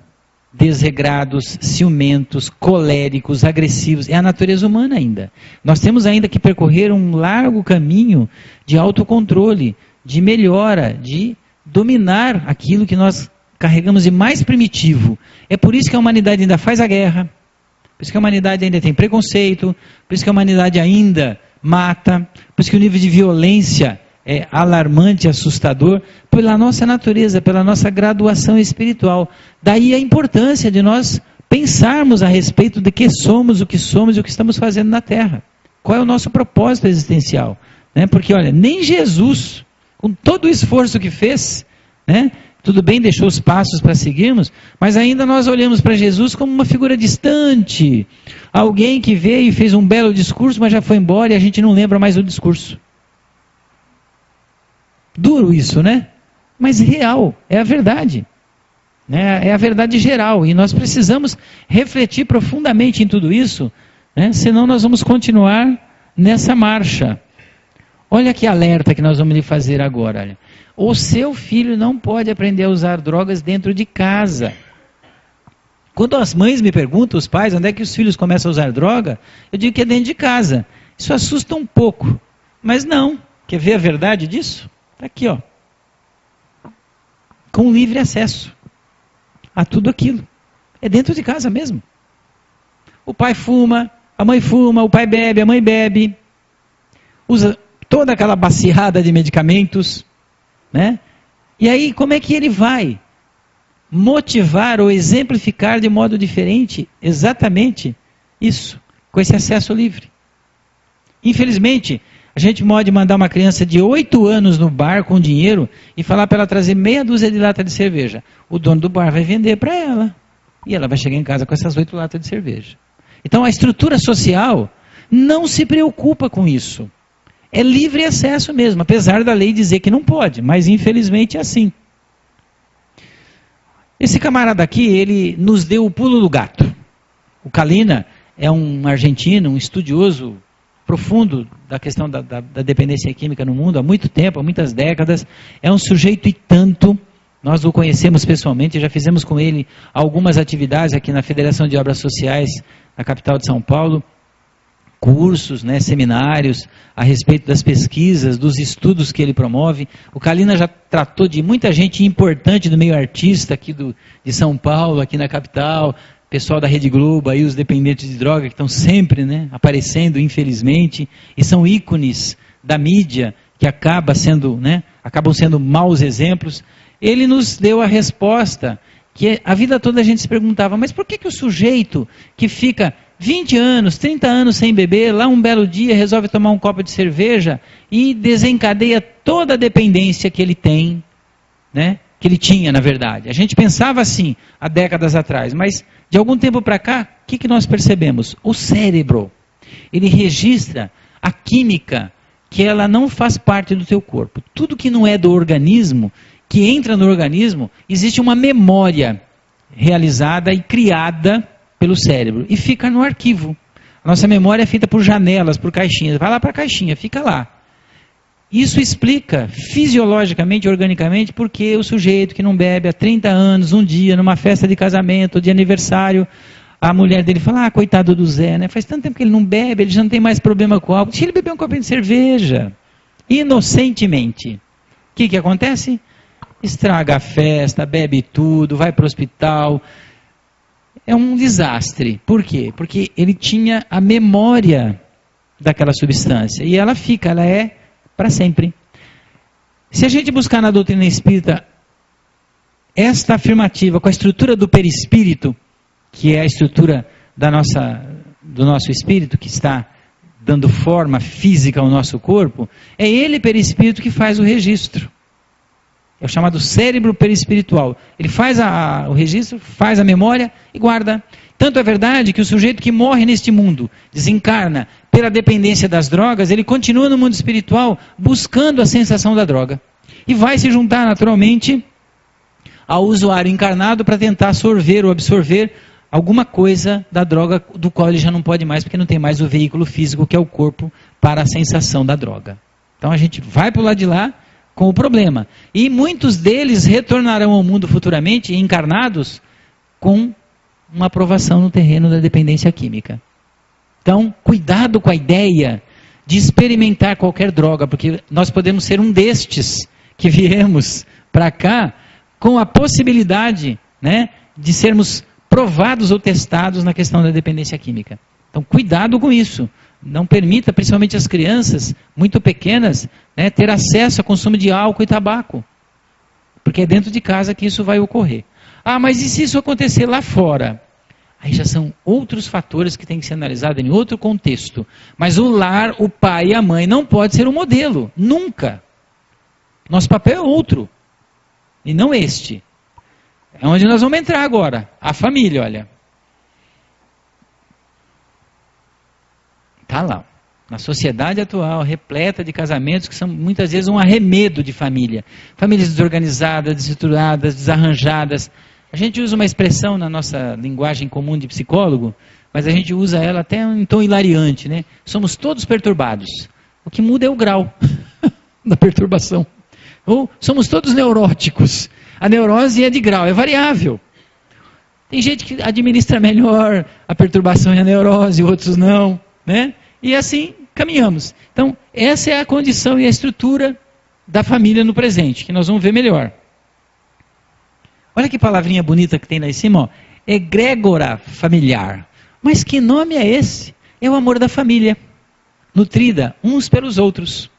desregrados, ciumentos, coléricos, agressivos. É a natureza humana ainda. Nós temos ainda que percorrer um largo caminho de autocontrole, de melhora, de dominar aquilo que nós carregamos de mais primitivo. É por isso que a humanidade ainda faz a guerra, por isso que a humanidade ainda tem preconceito, por isso que a humanidade ainda mata, por isso que o nível de violência é alarmante, assustador, pela nossa natureza, pela nossa graduação espiritual. Daí a importância de nós pensarmos a respeito de que somos, o que somos e o que estamos fazendo na Terra. Qual é o nosso propósito existencial? Porque, olha, nem Jesus, com todo o esforço que fez, tudo bem, deixou os passos para seguirmos, mas ainda nós olhamos para Jesus como uma figura distante, alguém que veio e fez um belo discurso, mas já foi embora e a gente não lembra mais do discurso. Duro isso, né? Mas real, é a verdade. É a verdade geral. E nós precisamos refletir profundamente em tudo isso, senão nós vamos continuar nessa marcha. Olha que alerta que nós vamos lhe fazer agora. Olha. O seu filho não pode aprender a usar drogas dentro de casa. Quando as mães me perguntam, os pais, onde é que os filhos começam a usar droga, eu digo que é dentro de casa. Isso assusta um pouco, mas não. Quer ver a verdade disso? Está aqui, ó. Com livre acesso a tudo aquilo. É dentro de casa mesmo. O pai fuma, a mãe fuma, o pai bebe, a mãe bebe. Usa toda aquela baciada de medicamentos, E aí, como é que ele vai motivar ou exemplificar de modo diferente exatamente isso, com esse acesso livre? Infelizmente, a gente pode mandar uma criança de 8 anos no bar com dinheiro e falar para ela trazer meia dúzia de lata de cerveja. O dono do bar vai vender para ela. E ela vai chegar em casa com essas 8 latas de cerveja. Então a estrutura social não se preocupa com isso. É livre acesso mesmo, apesar da lei dizer que não pode, mas infelizmente é assim. Esse camarada aqui, ele nos deu o pulo do gato. O Kalina é um argentino, um estudioso profundo da questão da dependência química no mundo há muito tempo, há muitas décadas. É um sujeito e tanto. Nós o conhecemos pessoalmente, já fizemos com ele algumas atividades aqui na Federação de Obras Sociais, na capital de São Paulo, cursos, seminários a respeito das pesquisas, dos estudos que ele promove. O Kalina já tratou de muita gente importante do meio artista aqui de São Paulo, aqui na capital, pessoal da Rede Globo, aí os dependentes de droga que estão sempre aparecendo, infelizmente, e são ícones da mídia que acabam sendo maus exemplos. Ele nos deu a resposta que a vida toda a gente se perguntava, mas por que o sujeito que fica 20 anos, 30 anos sem beber, lá um belo dia resolve tomar um copo de cerveja e desencadeia toda a dependência que ele tem, que ele tinha, na verdade. A gente pensava assim há décadas atrás, mas de algum tempo para cá, o que nós percebemos? O cérebro, ele registra a química que ela não faz parte do teu corpo. Tudo que não é do organismo, que entra no organismo, existe uma memória realizada e criada pelo cérebro e fica no arquivo. A nossa memória é feita por janelas, por caixinhas. Vai lá para a caixinha, fica lá. Isso explica fisiologicamente, organicamente, porque o sujeito que não bebe há 30 anos, um dia, numa festa de casamento, de aniversário, a mulher dele fala, coitado do Zé, faz tanto tempo que ele não bebe, ele já não tem mais problema com álcool. Deixa ele beber um copinho de cerveja, inocentemente. O que acontece? Estraga a festa, bebe tudo, vai para o hospital. É um desastre. Por quê? Porque ele tinha a memória daquela substância. E ela é para sempre. Se a gente buscar na doutrina espírita esta afirmativa com a estrutura do perispírito, que é a estrutura do nosso espírito, que está dando forma física ao nosso corpo, é ele, perispírito, que faz o registro. É o chamado cérebro perispiritual. Ele faz o registro, faz a memória e guarda. Tanto é verdade que o sujeito que morre neste mundo, desencarna pela dependência das drogas, ele continua no mundo espiritual buscando a sensação da droga. E vai se juntar naturalmente ao usuário encarnado para tentar sorver ou absorver alguma coisa da droga do qual ele já não pode mais, porque não tem mais o veículo físico que é o corpo para a sensação da droga. Então a gente vai para o lado de lá, com o problema. E muitos deles retornarão ao mundo futuramente, encarnados, com uma aprovação no terreno da dependência química. Então, cuidado com a ideia de experimentar qualquer droga, porque nós podemos ser um destes que viemos para cá com a possibilidade, né, de sermos provados ou testados na questão da dependência química. Então, cuidado com isso. Não permita, principalmente as crianças muito pequenas, né, ter acesso ao consumo de álcool e tabaco. Porque é dentro de casa que isso vai ocorrer. Ah, mas e se isso acontecer lá fora? Aí já são outros fatores que têm que ser analisados em outro contexto. Mas o lar, o pai e a mãe não pode ser um modelo. Nunca. Nosso papel é outro. E não este. É onde nós vamos entrar agora. A família, olha. Está lá. Na sociedade atual, repleta de casamentos que são muitas vezes um arremedo de família. Famílias desorganizadas, desestruturadas, desarranjadas. A gente usa uma expressão na nossa linguagem comum de psicólogo, mas a gente usa ela até em tom hilariante, né? Somos todos perturbados. O que muda é o grau da perturbação. Ou somos todos neuróticos. A neurose é de grau, é variável. Tem gente que administra melhor a perturbação e a neurose, outros não, né? E assim caminhamos. Então, essa é a condição e a estrutura da família no presente, que nós vamos ver melhor. Olha que palavrinha bonita que tem lá em cima, ó. Egrégora familiar. Mas que nome é esse? É o amor da família, nutrida uns pelos outros,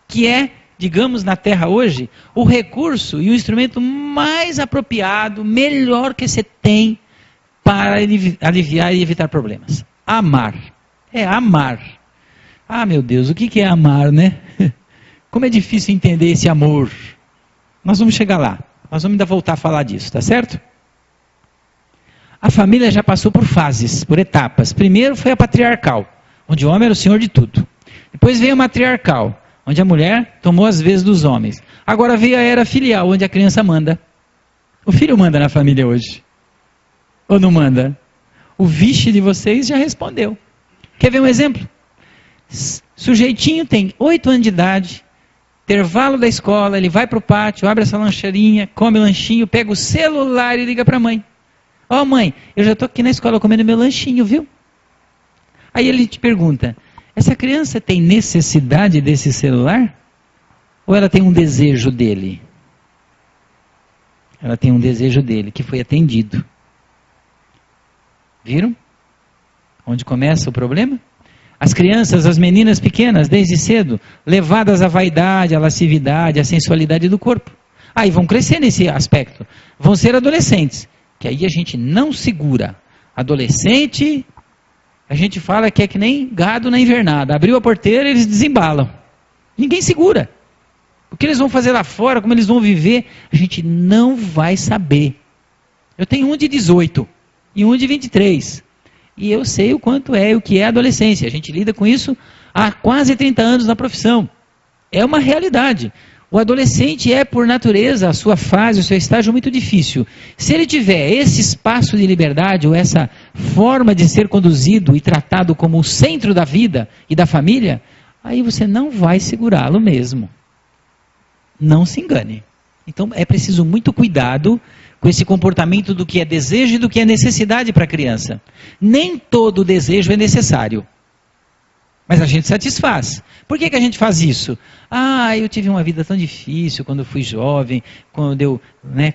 que é, digamos, na Terra hoje, o recurso e o instrumento mais apropriado, melhor que você tem para aliviar e evitar problemas. Amar. É amar. Ah, meu Deus, o que é amar, né? Como é difícil entender esse amor. Nós vamos chegar lá. Nós vamos ainda voltar a falar disso, tá certo? A família já passou por fases, por etapas. Primeiro foi a patriarcal, onde o homem era o senhor de tudo. Depois veio a matriarcal, onde a mulher tomou as vezes dos homens. Agora veio a era filial, onde a criança manda. O filho manda na família hoje. Ou não manda? O vixe de vocês já respondeu. Quer ver um exemplo? Sujeitinho tem 8 anos de idade, intervalo da escola, ele vai para o pátio, abre essa lancheirinha, come o lanchinho, pega o celular e liga para a mãe. Ó, mãe, eu já estou aqui na escola comendo meu lanchinho, viu? Aí ele te pergunta, essa criança tem necessidade desse celular? Ou ela tem um desejo dele? Ela tem um desejo dele, que foi atendido. Viram? Onde começa o problema? As crianças, as meninas pequenas, desde cedo, levadas à vaidade, à lascividade, à sensualidade do corpo. Aí vão crescer nesse aspecto. Vão ser adolescentes, que aí a gente não segura. Adolescente, a gente fala que é que nem gado na invernada. Abriu a porteira, eles desembalam. Ninguém segura. O que eles vão fazer lá fora, como eles vão viver, a gente não vai saber. Eu tenho um de 18 e um de 23. E eu sei o quanto é, o que é a adolescência. A gente lida com isso há quase 30 anos na profissão. É uma realidade. O adolescente é, por natureza, a sua fase, o seu estágio muito difícil. Se ele tiver esse espaço de liberdade, ou essa forma de ser conduzido e tratado como o centro da vida e da família, aí você não vai segurá-lo mesmo. Não se engane. Então é preciso muito cuidado com esse comportamento do que é desejo e do que é necessidade para a criança. Nem todo desejo é necessário. Mas a gente satisfaz. Por que a gente faz isso? Ah, eu tive uma vida tão difícil quando eu fui jovem, quando eu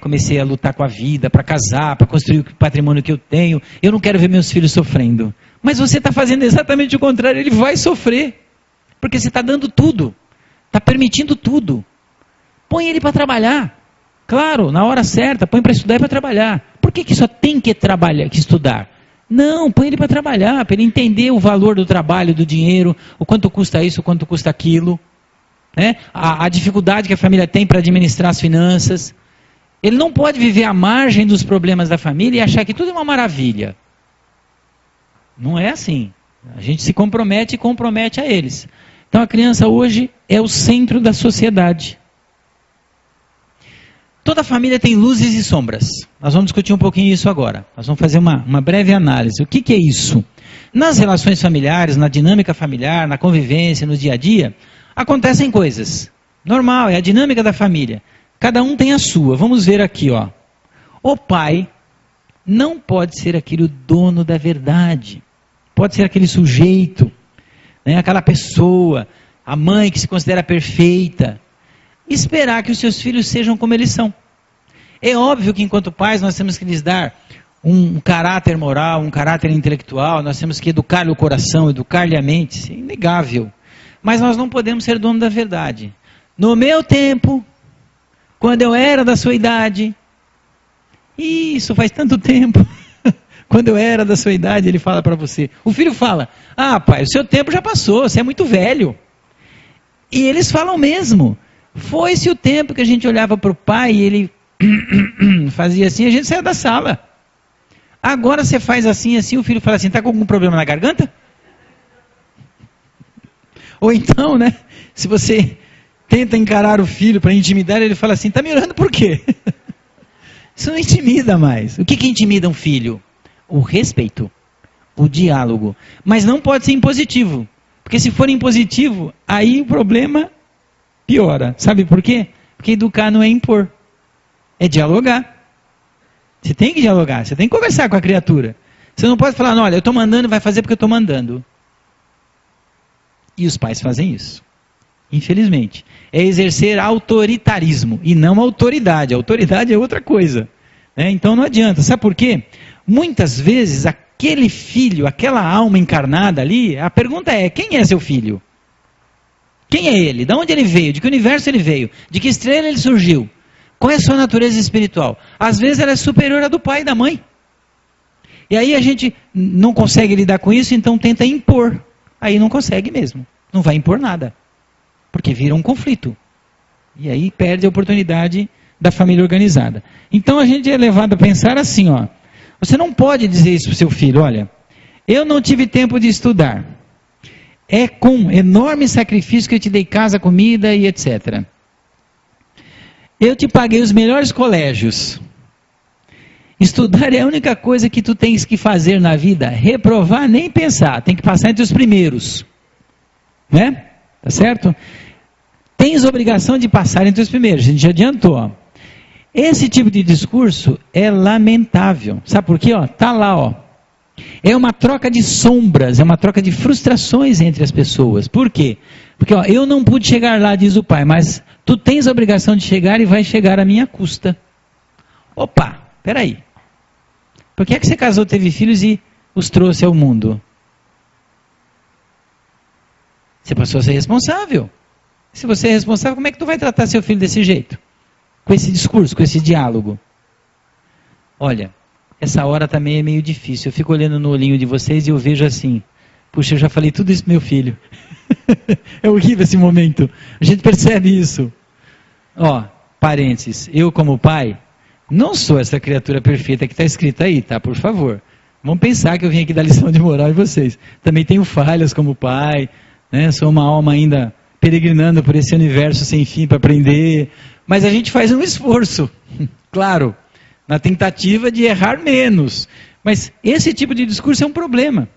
comecei a lutar com a vida, para casar, para construir o patrimônio que eu tenho. Eu não quero ver meus filhos sofrendo. Mas você está fazendo exatamente o contrário, ele vai sofrer. Porque você está dando tudo. Está permitindo tudo. Põe ele para trabalhar. Claro, na hora certa, põe para estudar e para trabalhar. Por que só tem que trabalhar, que estudar? Não, põe ele para trabalhar, para ele entender o valor do trabalho, do dinheiro, o quanto custa isso, o quanto custa aquilo. Né? A dificuldade que a família tem para administrar as finanças. Ele não pode viver à margem dos problemas da família e achar que tudo é uma maravilha. Não é assim. A gente se compromete e compromete a eles. Então a criança hoje é o centro da sociedade. Toda família tem luzes e sombras. Nós vamos discutir um pouquinho isso agora. Nós vamos fazer uma breve análise. O que é isso? Nas relações familiares, na dinâmica familiar, na convivência, no dia a dia, acontecem coisas. Normal, é a dinâmica da família. Cada um tem a sua. Vamos ver aqui, ó. O pai não pode ser aquele dono da verdade. Pode ser aquele sujeito, né, aquela pessoa, a mãe que se considera perfeita. Esperar que os seus filhos sejam como eles são. É óbvio que enquanto pais nós temos que lhes dar um caráter moral, um caráter intelectual, nós temos que educar-lhe o coração, educar-lhe a mente, isso é inegável. Mas nós não podemos ser dono da verdade. No meu tempo, quando eu era da sua idade, isso faz tanto tempo, quando eu era da sua idade, ele fala para você. O filho fala, pai, o seu tempo já passou, você é muito velho. E eles falam mesmo, foi-se o tempo que a gente olhava para o pai e ele fazia assim, a gente saía da sala. Agora você faz assim, o filho fala assim, está com algum problema na garganta? Ou então, né, se você tenta encarar o filho para intimidar, ele fala assim, está me olhando por quê? Isso não intimida mais. O que intimida um filho? O respeito, o diálogo. Mas não pode ser impositivo. Porque se for impositivo, aí o problema piora. Sabe por quê? Porque educar não é impor, é dialogar. Você tem que dialogar, você tem que conversar com a criatura. Você não pode falar, olha, eu estou mandando, vai fazer porque eu estou mandando. E os pais fazem isso. Infelizmente. É exercer autoritarismo e não autoridade. Autoridade é outra coisa. Né? Então não adianta. Sabe por quê? Muitas vezes aquele filho, aquela alma encarnada ali, a pergunta é, quem é seu filho? Quem é ele? De onde ele veio? De que universo ele veio? De que estrela ele surgiu? Qual é a sua natureza espiritual? Às vezes ela é superior à do pai e da mãe. E aí a gente não consegue lidar com isso, então tenta impor. Aí não consegue mesmo. Não vai impor nada. Porque vira um conflito. E aí perde a oportunidade da família organizada. Então a gente é levado a pensar assim, você não pode dizer isso para o seu filho, olha, eu não tive tempo de estudar. É com enorme sacrifício que eu te dei casa, comida e etc. Eu te paguei os melhores colégios. Estudar é a única coisa que tu tens que fazer na vida. Reprovar, nem pensar. Tem que passar entre os primeiros. Né? Tá certo? Tens obrigação de passar entre os primeiros. A gente já adiantou. Esse tipo de discurso é lamentável. Sabe por quê? Tá lá. É uma troca de sombras, é uma troca de frustrações entre as pessoas. Por quê? Porque eu não pude chegar lá, diz o pai, mas tu tens a obrigação de chegar e vai chegar à minha custa. Opa, peraí. Por que é que você casou, teve filhos e os trouxe ao mundo? Você passou a ser responsável. Se você é responsável, como é que tu vai tratar seu filho desse jeito? Com esse discurso, com esse diálogo. Olha, essa hora também é meio difícil. Eu fico olhando no olhinho de vocês e eu vejo assim, puxa, eu já falei tudo isso pro meu filho. É horrível esse momento. A gente percebe isso. Parênteses, eu como pai, não sou essa criatura perfeita que está escrita aí, tá? Por favor. Vamos pensar que eu vim aqui dar lição de moral em vocês. Também tenho falhas como pai, né? Sou uma alma ainda peregrinando por esse universo sem fim para aprender. Mas a gente faz um esforço, claro, na tentativa de errar menos. Mas esse tipo de discurso é um problema.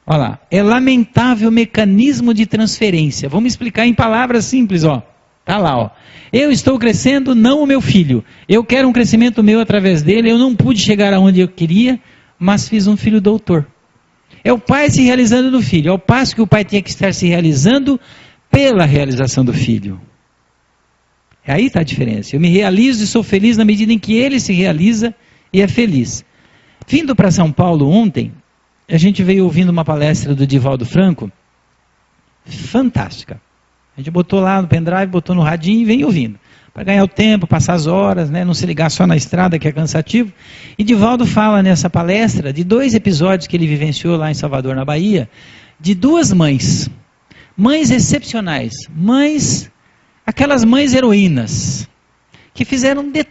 Olha lá, é lamentável mecanismo de transferência. Vamos explicar em palavras simples, Tá lá, Eu estou crescendo, não o meu filho. Eu quero um crescimento meu através dele. Eu não pude chegar aonde eu queria, mas fiz um filho doutor. É o pai se realizando no filho. Ao passo que o pai tinha que estar se realizando pela realização do filho. Aí está a diferença. Eu me realizo e sou feliz na medida em que ele se realiza e é feliz. Vindo para São Paulo ontem, a gente veio ouvindo uma palestra do Divaldo Franco, fantástica. A gente botou lá no pendrive, botou no radinho e vem ouvindo. Para ganhar o tempo, passar as horas, né? Não se ligar só na estrada, que é cansativo. E Divaldo fala nessa palestra de 2 episódios que ele vivenciou lá em Salvador, na Bahia, de 2 mães. Mães excepcionais. Aquelas mães heroínas, que fizeram de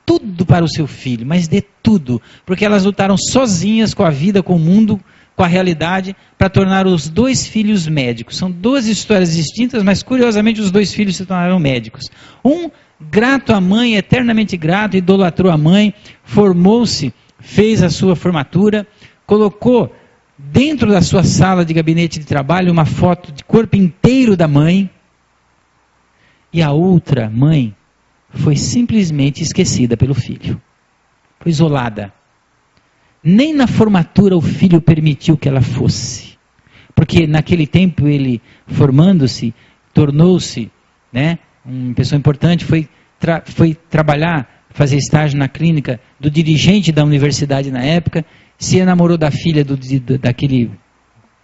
tudo para o seu filho, mas de tudo. Porque elas lutaram sozinhas com a vida, com o mundo, com a realidade, para tornar os 2 filhos médicos. São 2 histórias distintas, mas curiosamente os 2 filhos se tornaram médicos. Um, grato à mãe, eternamente grato, idolatrou a mãe, formou-se, fez a sua formatura, colocou dentro da sua sala de gabinete de trabalho uma foto de corpo inteiro da mãe, E a outra mãe foi simplesmente esquecida pelo filho. Foi isolada. Nem na formatura o filho permitiu que ela fosse. Porque naquele tempo ele, formando-se, tornou-se, né, uma pessoa importante, foi trabalhar, fazer estágio na clínica do dirigente da universidade na época, se enamorou da filha daquele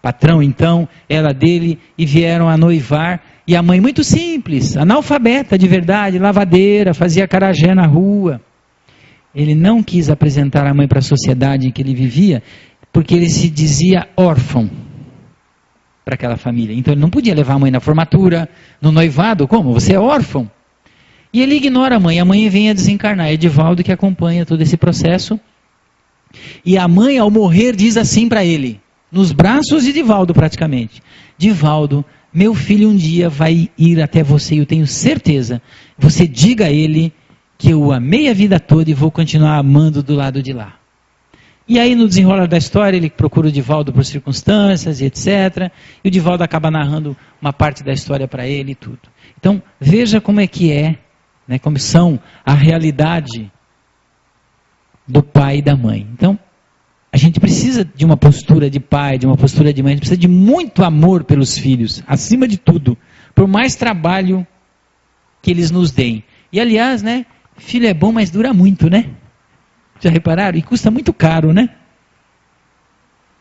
patrão então, ela dele, e vieram a noivar, e a mãe muito simples, analfabeta de verdade, lavadeira, fazia acarajé na rua. Ele não quis apresentar a mãe para a sociedade em que ele vivia, porque ele se dizia órfão para aquela família. Então ele não podia levar a mãe na formatura, no noivado, como? Você é órfão. E ele ignora a mãe vem a desencarnar. É Edivaldo que acompanha todo esse processo. E a mãe, ao morrer, diz assim para ele, nos braços de Edivaldo praticamente: Edivaldo, meu filho um dia vai ir até você, eu tenho certeza. Você diga a ele que eu o amei a vida toda e vou continuar amando do lado de lá. E aí no desenrolar da história ele procura o Edivaldo por circunstâncias e etc. E o Edivaldo acaba narrando uma parte da história para ele e tudo. Então veja como é que é, né, como são a realidade do pai e da mãe. Então a gente precisa de uma postura de pai, de uma postura de mãe, a gente precisa de muito amor pelos filhos, acima de tudo, por mais trabalho que eles nos deem. E aliás, né, filho é bom, mas dura muito, né? Já repararam? E custa muito caro, né?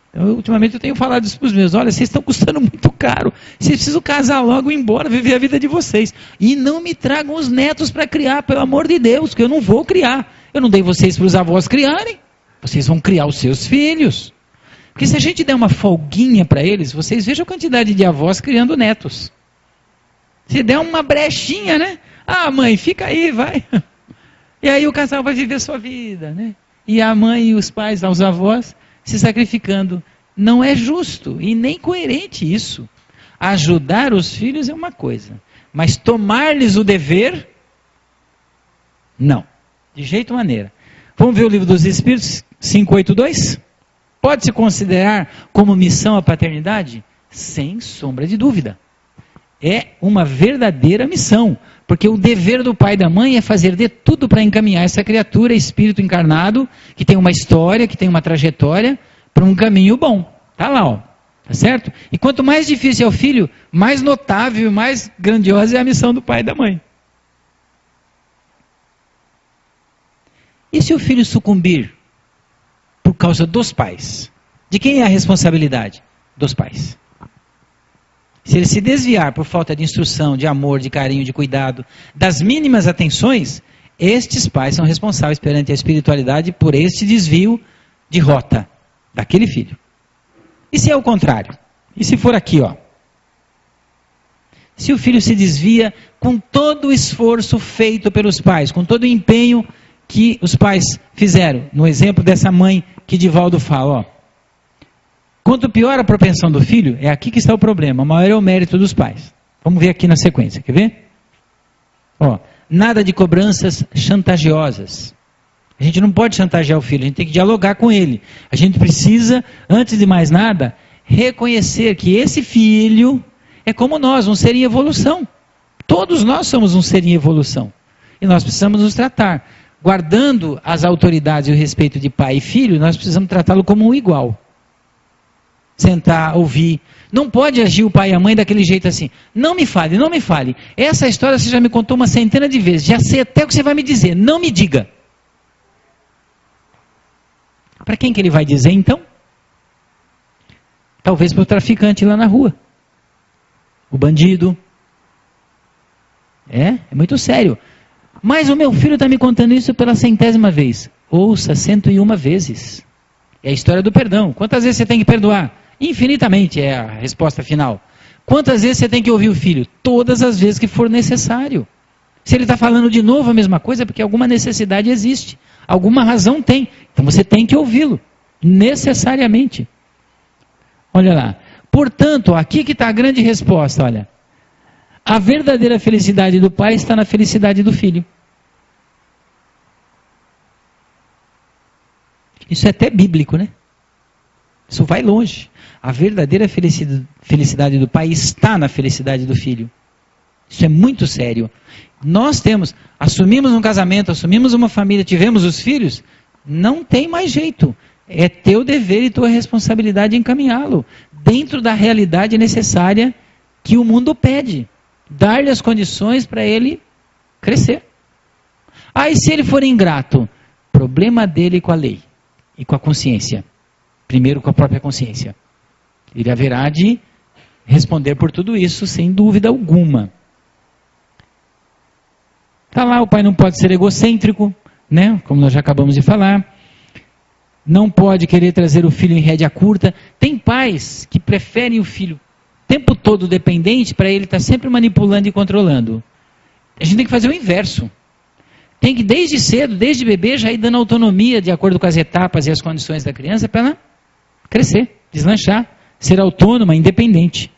Então, ultimamente eu tenho falado isso para os meus: olha, vocês estão custando muito caro, vocês precisam casar logo e ir embora, viver a vida de vocês. E não me tragam os netos para criar, pelo amor de Deus, que eu não vou criar. Eu não dei vocês para os avós criarem, vocês vão criar os seus filhos. Porque se a gente der uma folguinha para eles, vocês vejam a quantidade de avós criando netos. Se der uma brechinha, né? Ah, mãe, fica aí, vai. E aí o casal vai viver sua vida, né? E a mãe e os pais, os avós, se sacrificando. Não é justo e nem coerente isso. Ajudar os filhos é uma coisa, mas tomar-lhes o dever, não. De jeito ou maneira. Vamos ver o Livro dos Espíritos, 582? Pode-se considerar como missão a paternidade? Sem sombra de dúvida. É uma verdadeira missão, porque o dever do pai e da mãe é fazer de tudo para encaminhar essa criatura, espírito encarnado, que tem uma história, que tem uma trajetória, para um caminho bom. Está lá, ó. Tá certo? E quanto mais difícil é o filho, mais notável, mais grandiosa é a missão do pai e da mãe. E se o filho sucumbir por causa dos pais? De quem é a responsabilidade? Dos pais. Se ele se desviar por falta de instrução, de amor, de carinho, de cuidado, das mínimas atenções, estes pais são responsáveis perante a espiritualidade por este desvio de rota daquele filho. E se é o contrário? E se for aqui, ó? Se o filho se desvia com todo o esforço feito pelos pais, com todo o empenho que os pais fizeram, no exemplo dessa mãe que Edivaldo fala, ó. Quanto pior a propensão do filho, é aqui que está o problema, maior é o mérito dos pais. Vamos ver aqui na sequência, quer ver? Ó, nada de cobranças chantagiosas. A gente não pode chantagear o filho, a gente tem que dialogar com ele. A gente precisa, antes de mais nada, reconhecer que esse filho é como nós, um ser em evolução. Todos nós somos um ser em evolução. E nós precisamos nos tratar. Guardando as autoridades e o respeito de pai e filho, nós precisamos tratá-lo como um igual. Sentar, ouvir. Não pode agir o pai e a mãe daquele jeito assim. Não me fale, não me fale. Essa história você já me contou uma centena de vezes. Já sei até o que você vai me dizer. Não me diga. Para quem que ele vai dizer então? Talvez para o traficante lá na rua. O bandido. É muito sério. Mas o meu filho está me contando isso pela 100ª vez. Ouça 101 vezes. É a história do perdão. Quantas vezes você tem que perdoar? Infinitamente é a resposta final. Quantas vezes você tem que ouvir o filho? Todas as vezes que for necessário. Se ele está falando de novo a mesma coisa, é porque alguma necessidade existe. Alguma razão tem. Então você tem que ouvi-lo. Necessariamente. Olha lá. Portanto, aqui que está a grande resposta, olha. A verdadeira felicidade do pai está na felicidade do filho. Isso é até bíblico, né? Isso vai longe. A verdadeira felicidade do pai está na felicidade do filho. Isso é muito sério. Nós assumimos um casamento, assumimos uma família, tivemos os filhos, não tem mais jeito. É teu dever e tua responsabilidade encaminhá-lo dentro da realidade necessária que o mundo pede. Dar-lhe as condições para ele crescer. E se ele for ingrato? Problema dele com a lei e com a consciência. Primeiro com a própria consciência. Ele haverá de responder por tudo isso, sem dúvida alguma. Está lá, o pai não pode ser egocêntrico, né? Como nós já acabamos de falar. Não pode querer trazer o filho em rédea curta. Tem pais que preferem o filho o tempo todo dependente para ele estar sempre manipulando e controlando. A gente tem que fazer o inverso. Tem que desde cedo, desde bebê, já ir dando autonomia de acordo com as etapas e as condições da criança para ela crescer, deslanchar, ser autônoma, independente.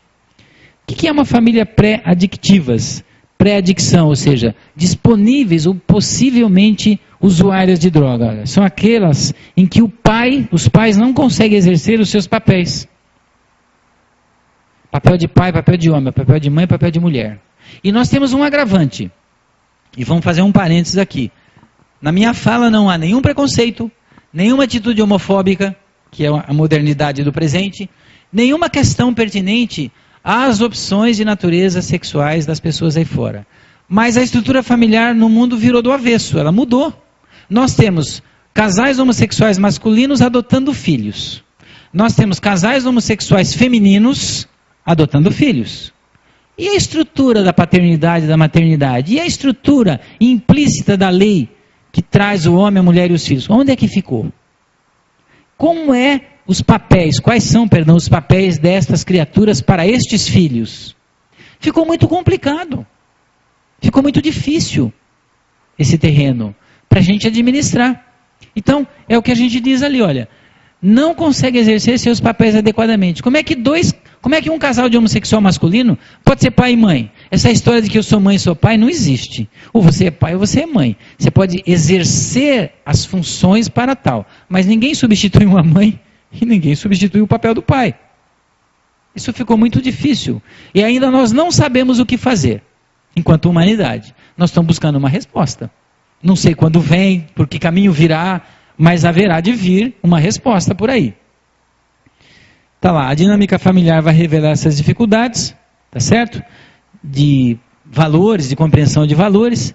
O que é uma família pré-adictivas? Pré-adicção, ou seja, disponíveis ou possivelmente usuárias de droga. São aquelas em que os pais não conseguem exercer os seus papéis. Papel de pai, papel de homem, papel de mãe, papel de mulher. E nós temos um agravante. E vamos fazer um parênteses aqui. Na minha fala não há nenhum preconceito, nenhuma atitude homofóbica, que é a modernidade do presente, nenhuma questão pertinente às opções de natureza sexuais das pessoas aí fora. Mas a estrutura familiar no mundo virou do avesso, ela mudou. Nós temos casais homossexuais masculinos adotando filhos. Nós temos casais homossexuais femininos adotando filhos. E a estrutura da paternidade e da maternidade? E a estrutura implícita da lei que traz o homem, a mulher e os filhos? Onde é que ficou? Como os papéis, quais são, os papéis destas criaturas para estes filhos? Ficou muito complicado. Ficou muito difícil esse terreno para a gente administrar. Então, é o que a gente diz ali, olha, não consegue exercer seus papéis adequadamente. Como é que um casal de homossexual masculino pode ser pai e mãe? Essa história de que eu sou mãe e sou pai não existe. Ou você é pai ou você é mãe. Você pode exercer as funções para tal, mas ninguém substitui uma mãe e ninguém substitui o papel do pai. Isso ficou muito difícil. E ainda nós não sabemos o que fazer. Enquanto humanidade, nós estamos buscando uma resposta. Não sei quando vem, por que caminho virá, mas haverá de vir uma resposta por aí. Está lá, a dinâmica familiar vai revelar essas dificuldades, tá certo? De valores, de compreensão de valores.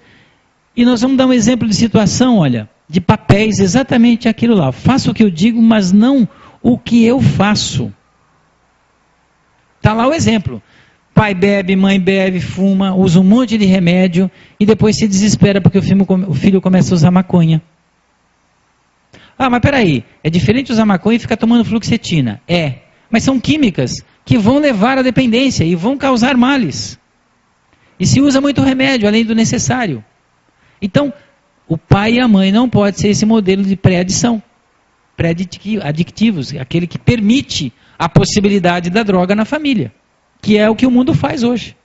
E nós vamos dar um exemplo de situação, olha, de papéis, exatamente aquilo lá. Faço o que eu digo, mas não o que eu faço. Está lá o exemplo. Pai bebe, mãe bebe, fuma, usa um monte de remédio e depois se desespera porque o filho começa a usar maconha. Mas peraí, é diferente usar maconha e ficar tomando fluoxetina. Mas são químicas que vão levar à dependência e vão causar males. E se usa muito remédio, além do necessário. Então, o pai e a mãe não pode ser esse modelo de pré-adição. Pré-adictivos, aquele que permite a possibilidade da droga na família. Que é o que o mundo faz hoje.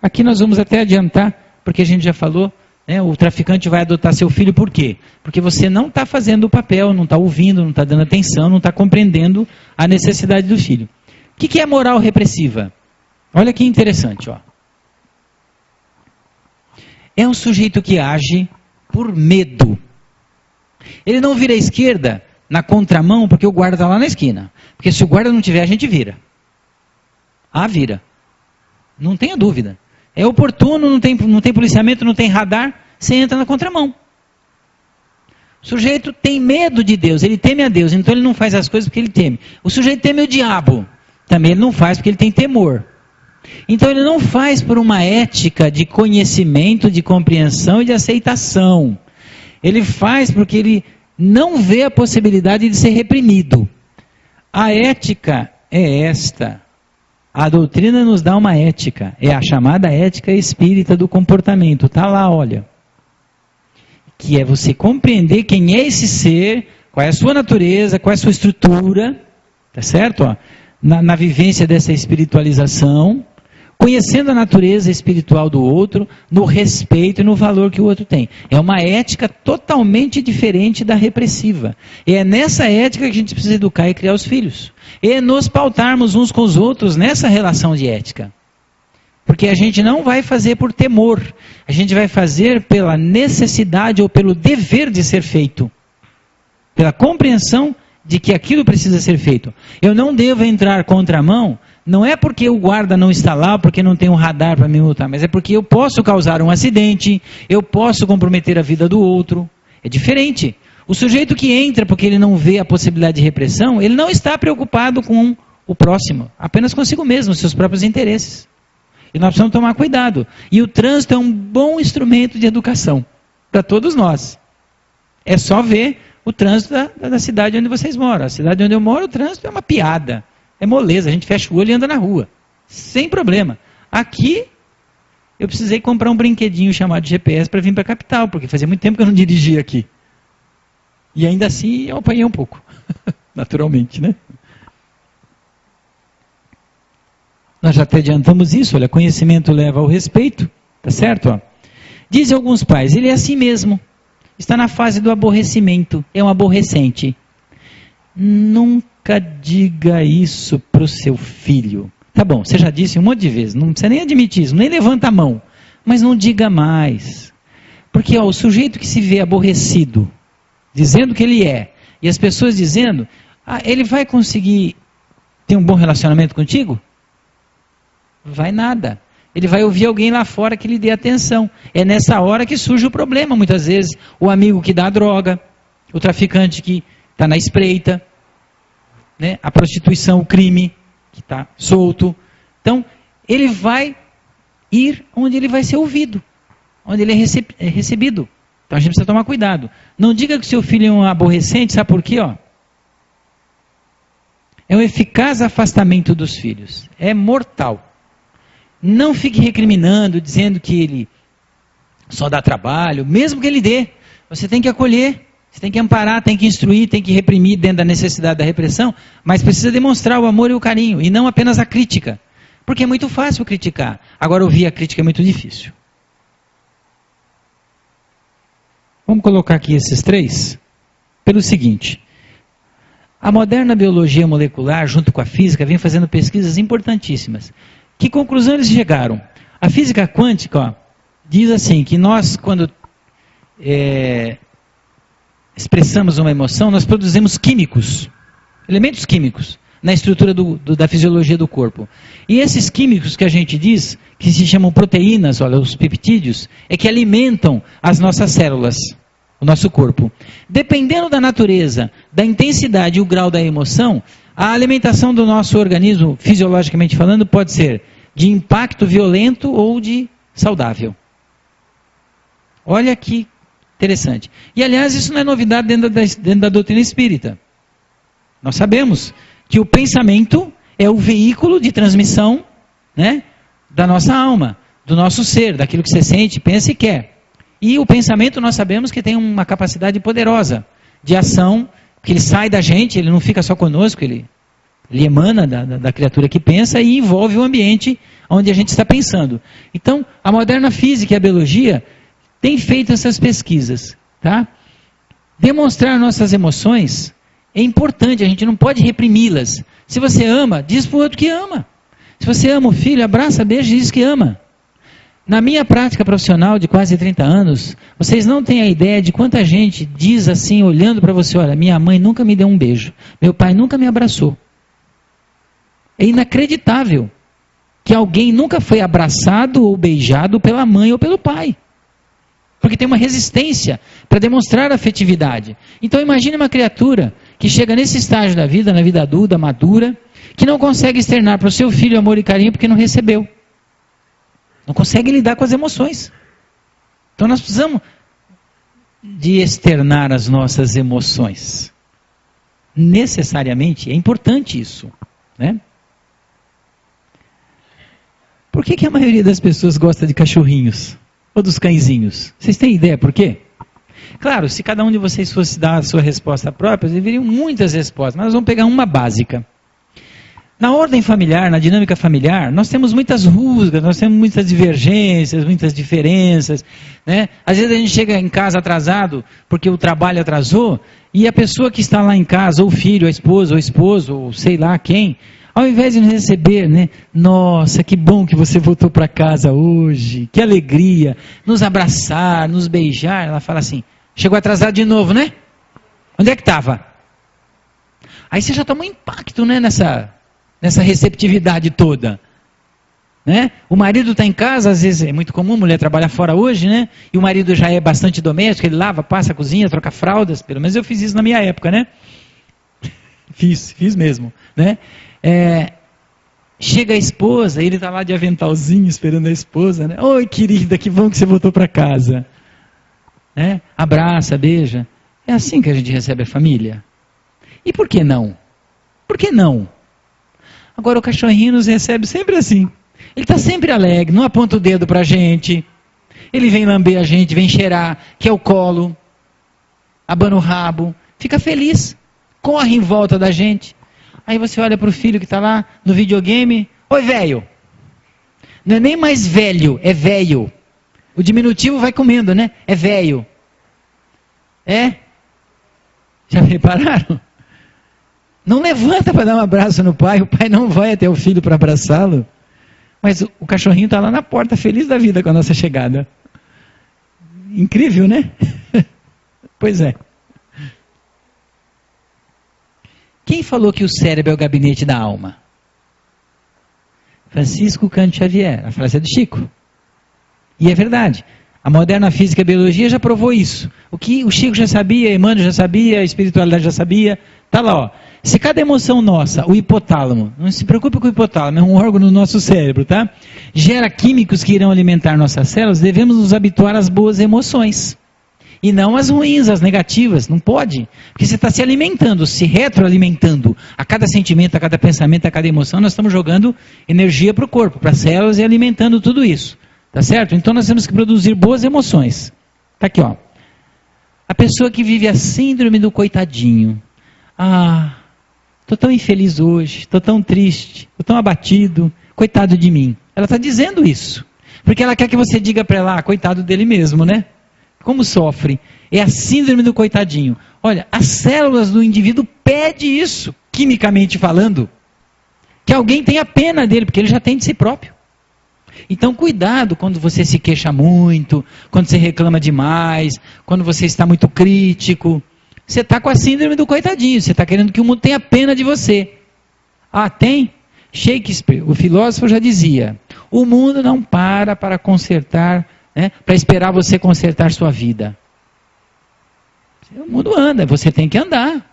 Aqui nós vamos até adiantar, porque a gente já falou, né, o traficante vai adotar seu filho por quê? Porque você não está fazendo o papel, não está ouvindo, não está dando atenção, não está compreendendo a necessidade do filho. O que é moral repressiva? Olha que interessante. É um sujeito que age por medo. Ele não vira à esquerda na contramão porque o guarda está lá na esquina. Porque se o guarda não tiver, a gente vira. Vira. Não tenha dúvida. É oportuno, não tem policiamento, não tem radar, você entra na contramão. O sujeito tem medo de Deus, ele teme a Deus, então ele não faz as coisas porque ele teme. O sujeito teme o diabo, também ele não faz porque ele tem temor. Então ele não faz por uma ética de conhecimento, de compreensão e de aceitação. Ele faz porque ele não vê a possibilidade de ser reprimido. A ética é esta. A doutrina nos dá uma ética. É a chamada ética espírita do comportamento. Está lá, olha. Que é você compreender quem é esse ser, qual é a sua natureza, qual é a sua estrutura. Tá certo? Na vivência dessa espiritualização. conhecendo a natureza espiritual do outro, no respeito e no valor que o outro tem. É uma ética totalmente diferente da repressiva. E é nessa ética que a gente precisa educar e criar os filhos. E nos pautarmos uns com os outros nessa relação de ética. Porque a gente não vai fazer por temor, a gente vai fazer pela necessidade ou pelo dever de ser feito. Pela compreensão de que aquilo precisa ser feito. Eu não devo entrar contramão, não é porque o guarda não está lá, porque não tem um radar para me multar, mas é porque eu posso causar um acidente, eu posso comprometer a vida do outro. É diferente. O sujeito que entra porque ele não vê a possibilidade de repressão, ele não está preocupado com o próximo, apenas consigo mesmo, seus próprios interesses. E nós precisamos tomar cuidado. E o trânsito é um bom instrumento de educação para todos nós. É só ver o trânsito da cidade onde vocês moram. A cidade onde eu moro, o trânsito é uma piada. É moleza, a gente fecha o olho e anda na rua. Sem problema. Aqui, eu precisei comprar um brinquedinho chamado GPS para vir para a capital, porque fazia muito tempo que eu não dirigia aqui. E ainda assim, eu apanhei um pouco. Naturalmente, né? Nós já até adiantamos isso, olha, conhecimento leva ao respeito, tá certo? Ó. Dizem alguns pais, ele é assim mesmo, está na fase do aborrecimento, é um aborrecente. Nunca diga isso para o seu filho. Tá bom, você já disse um monte de vezes, não precisa nem admitir isso, nem levanta a mão, mas não diga mais. Porque ó, o sujeito que se vê aborrecido, dizendo que ele é, e as pessoas dizendo, ele vai conseguir ter um bom relacionamento contigo? Vai nada. Ele vai ouvir alguém lá fora que lhe dê atenção. É nessa hora que surge o problema, muitas vezes. O amigo que dá a droga, o traficante que está na espreita, né? A prostituição, o crime, que está solto. Então, ele vai ir onde ele vai ser ouvido, onde ele é recebido. Então a gente precisa tomar cuidado. Não diga que seu filho é um aborrecente, sabe por quê? Ó? É um eficaz afastamento dos filhos. É mortal. Não fique recriminando, dizendo que ele só dá trabalho, mesmo que ele dê. Você tem que acolher, você tem que amparar, tem que instruir, tem que reprimir dentro da necessidade da repressão, mas precisa demonstrar o amor e o carinho, e não apenas a crítica. Porque é muito fácil criticar. Agora, ouvir a crítica é muito difícil. Vamos colocar aqui esses três pelo seguinte. A moderna biologia molecular, junto com a física, vem fazendo pesquisas importantíssimas. Que conclusão eles chegaram? A física quântica, ó, diz assim, que nós, quando expressamos uma emoção, nós produzimos químicos, elementos químicos, na estrutura da fisiologia do corpo. E esses químicos que a gente diz, que se chamam proteínas, olha, os peptídeos, é que alimentam as nossas células, o nosso corpo. Dependendo da natureza, da intensidade e o grau da emoção, a alimentação do nosso organismo, fisiologicamente falando, pode ser de impacto violento ou de saudável. Olha que interessante. E, aliás, isso não é novidade dentro da doutrina espírita. Nós sabemos que o pensamento é o veículo de transmissão, né, da nossa alma, do nosso ser, daquilo que você sente, pensa e quer. E o pensamento, nós sabemos que tem uma capacidade poderosa de ação, que ele sai da gente, ele não fica só conosco, ele emana da criatura que pensa e envolve o ambiente onde a gente está pensando. Então, a moderna física e a biologia tem feito essas pesquisas. Tá? Demonstrar nossas emoções é importante, a gente não pode reprimi-las. Se você ama, diz para o outro que ama. Se você ama o filho, abraça, beija e diz que ama. Na minha prática profissional de quase 30 anos, vocês não têm a ideia de quanta gente diz assim, olhando para você, olha, minha mãe nunca me deu um beijo, meu pai nunca me abraçou. É inacreditável que alguém nunca foi abraçado ou beijado pela mãe ou pelo pai. Porque tem uma resistência para demonstrar afetividade. Então imagine uma criatura que chega nesse estágio da vida, na vida adulta, madura, que não consegue externar para o seu filho amor e carinho porque não recebeu. Não consegue lidar com as emoções. Então nós precisamos de externar as nossas emoções. Necessariamente, é importante isso. Né? Por que a maioria das pessoas gosta de cachorrinhos? Ou dos cãezinhos? Vocês têm ideia por quê? Claro, se cada um de vocês fosse dar a sua resposta própria, deveriam muitas respostas, mas nós vamos pegar uma básica. Na ordem familiar, na dinâmica familiar, nós temos muitas rusgas, nós temos muitas divergências, muitas diferenças, né? Às vezes a gente chega em casa atrasado, porque o trabalho atrasou, e a pessoa que está lá em casa, ou o filho, a esposa, ou o esposo, ou sei lá quem, ao invés de nos receber, né? Nossa, que bom que você voltou para casa hoje, que alegria, nos abraçar, nos beijar, ela fala assim, chegou atrasado de novo, né? Onde é que estava? Aí você já toma um impacto, né, nessa receptividade toda, né? O marido está em casa, às vezes é muito comum, a mulher trabalha fora hoje, né? E o marido já é bastante doméstico, ele lava, passa a cozinha, troca fraldas, pelo menos eu fiz isso na minha época, né? Fiz mesmo, né? Chega a esposa, ele está lá de aventalzinho esperando a esposa, né? Oi, querida, que bom que você voltou para casa, né? Abraça, beija. É assim que a gente recebe a família. E por que não? Por que não? Agora o cachorrinho nos recebe sempre assim. Ele está sempre alegre, não aponta o dedo para a gente. Ele vem lamber a gente, vem cheirar, quer o colo, abana o rabo, fica feliz, corre em volta da gente. Aí você olha para o filho que está lá no videogame, oi velho. Não é nem mais velho, é velho. O diminutivo vai comendo, né? É velho. É? Já repararam? Não levanta para dar um abraço no pai, o pai não vai até o filho para abraçá-lo. Mas o cachorrinho está lá na porta, feliz da vida com a nossa chegada. Incrível, né? Pois é. Quem falou que o cérebro é o gabinete da alma? Francisco Cândido Xavier, a frase é do Chico. E é verdade. A moderna física e a biologia já provou isso. O que o Chico já sabia, Emmanuel já sabia, a espiritualidade já sabia. Está lá, ó. Se cada emoção nossa, o hipotálamo, não se preocupe com o hipotálamo, é um órgão no nosso cérebro, tá? Gera químicos que irão alimentar nossas células, devemos nos habituar às boas emoções. E não às ruins, às negativas, não pode. Porque você está se alimentando, se retroalimentando. A cada sentimento, a cada pensamento, a cada emoção, nós estamos jogando energia para o corpo, para as células e alimentando tudo isso. Tá certo? Então nós temos que produzir boas emoções. Tá aqui, ó. A pessoa que vive a síndrome do coitadinho. Ah, estou tão infeliz hoje, estou tão triste, estou tão abatido, coitado de mim. Ela está dizendo isso. Porque ela quer que você diga para ela, coitado dele mesmo, né? Como sofre? É a síndrome do coitadinho. Olha, as células do indivíduo pedem isso, quimicamente falando. Que alguém tenha pena dele, porque ele já tem de si próprio. Então cuidado quando você se queixa muito, quando você reclama demais, quando você está muito crítico. Você está com a síndrome do coitadinho, você está querendo que o mundo tenha pena de você. Ah, tem? Shakespeare, o filósofo, já dizia, o mundo não para consertar, né, para esperar você consertar sua vida. O mundo anda, você tem que andar.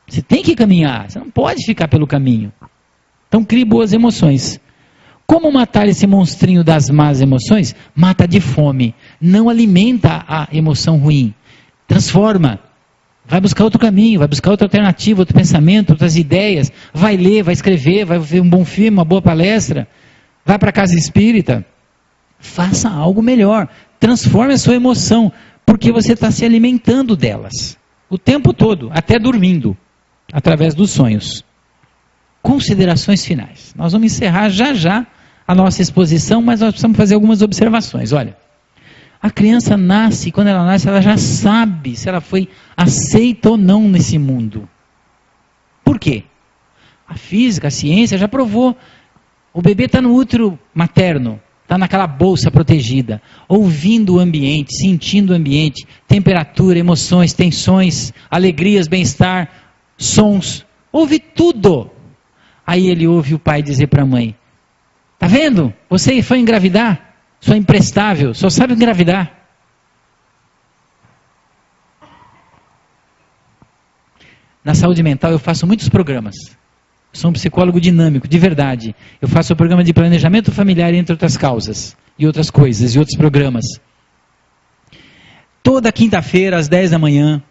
Você tem que caminhar, você não pode ficar pelo caminho. Então crie boas emoções. Como matar esse monstrinho das más emoções? Mata de fome. Não alimenta a emoção ruim. Transforma. Vai buscar outro caminho, vai buscar outra alternativa, outro pensamento, outras ideias. Vai ler, vai escrever, vai ver um bom filme, uma boa palestra. Vai para a casa espírita. Faça algo melhor. Transforme a sua emoção, porque você está se alimentando delas. O tempo todo, até dormindo, através dos sonhos. Considerações finais. Nós vamos encerrar já a nossa exposição, mas nós precisamos fazer algumas observações. Olha, a criança nasce, quando ela nasce, ela já sabe se ela foi aceita ou não nesse mundo. Por quê? A física, a ciência já provou. O bebê está no útero materno, está naquela bolsa protegida, ouvindo o ambiente, sentindo o ambiente, temperatura, emoções, tensões, alegrias, bem-estar, sons, ouve tudo. Aí ele ouve o pai dizer para a mãe, tá vendo? Você foi engravidar? Sou imprestável, só sabe engravidar. Na saúde mental eu faço muitos programas. Sou um psicólogo dinâmico, de verdade. Eu faço o programa de planejamento familiar, entre outras causas, e outras coisas, e outros programas. Toda quinta-feira, às 10 da manhã,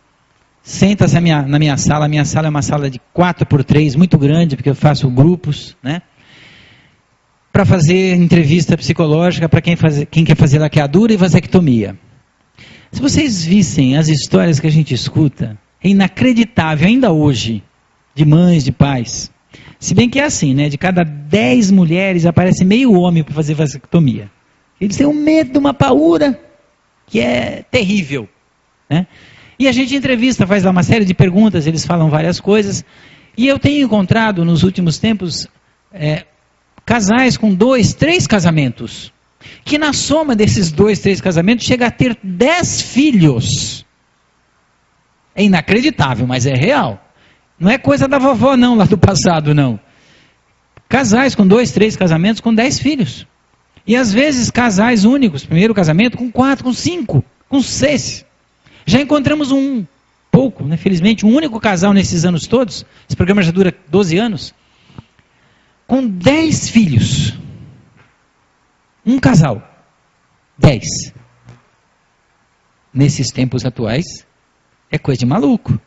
senta-se na minha sala. A minha sala é uma sala de 4x3, muito grande, porque eu faço grupos, né? Para fazer entrevista psicológica para quem quer fazer laqueadura e vasectomia. Se vocês vissem as histórias que a gente escuta, é inacreditável, ainda hoje, de mães, de pais. Se bem que é assim, né? De cada 10 mulheres aparece meio homem para fazer vasectomia. Eles têm um medo, uma paura, que é terrível, né? E a gente entrevista, faz lá uma série de perguntas, eles falam várias coisas. E eu tenho encontrado nos últimos tempos casais com 2, 3 casamentos, que na soma desses 2, 3 casamentos chega a ter 10 filhos. É inacreditável, mas é real. Não é coisa da vovó não, lá do passado não. Casais com 2, 3 casamentos com 10 filhos. E às vezes casais únicos, primeiro casamento com 4, com 5, com 6. Já encontramos pouco, né? Felizmente, um único casal nesses anos todos, esse programa já dura 12 anos, com 10 filhos. Um casal. 10. Nesses tempos atuais, é coisa de maluco.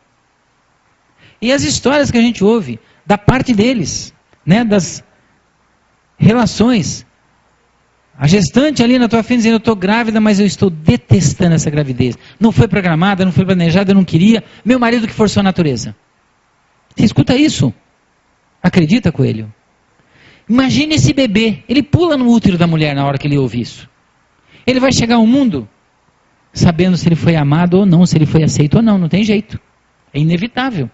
E as histórias que a gente ouve da parte deles, né, das relações. A gestante ali na tua frente dizendo, eu estou grávida, mas eu estou detestando essa gravidez. Não foi programada, não foi planejada, eu não queria. Meu marido que forçou a natureza. Você escuta isso? Acredita, Coelho? Imagine esse bebê, ele pula no útero da mulher na hora que ele ouve isso. Ele vai chegar ao mundo sabendo se ele foi amado ou não, se ele foi aceito ou não, não tem jeito. É inevitável.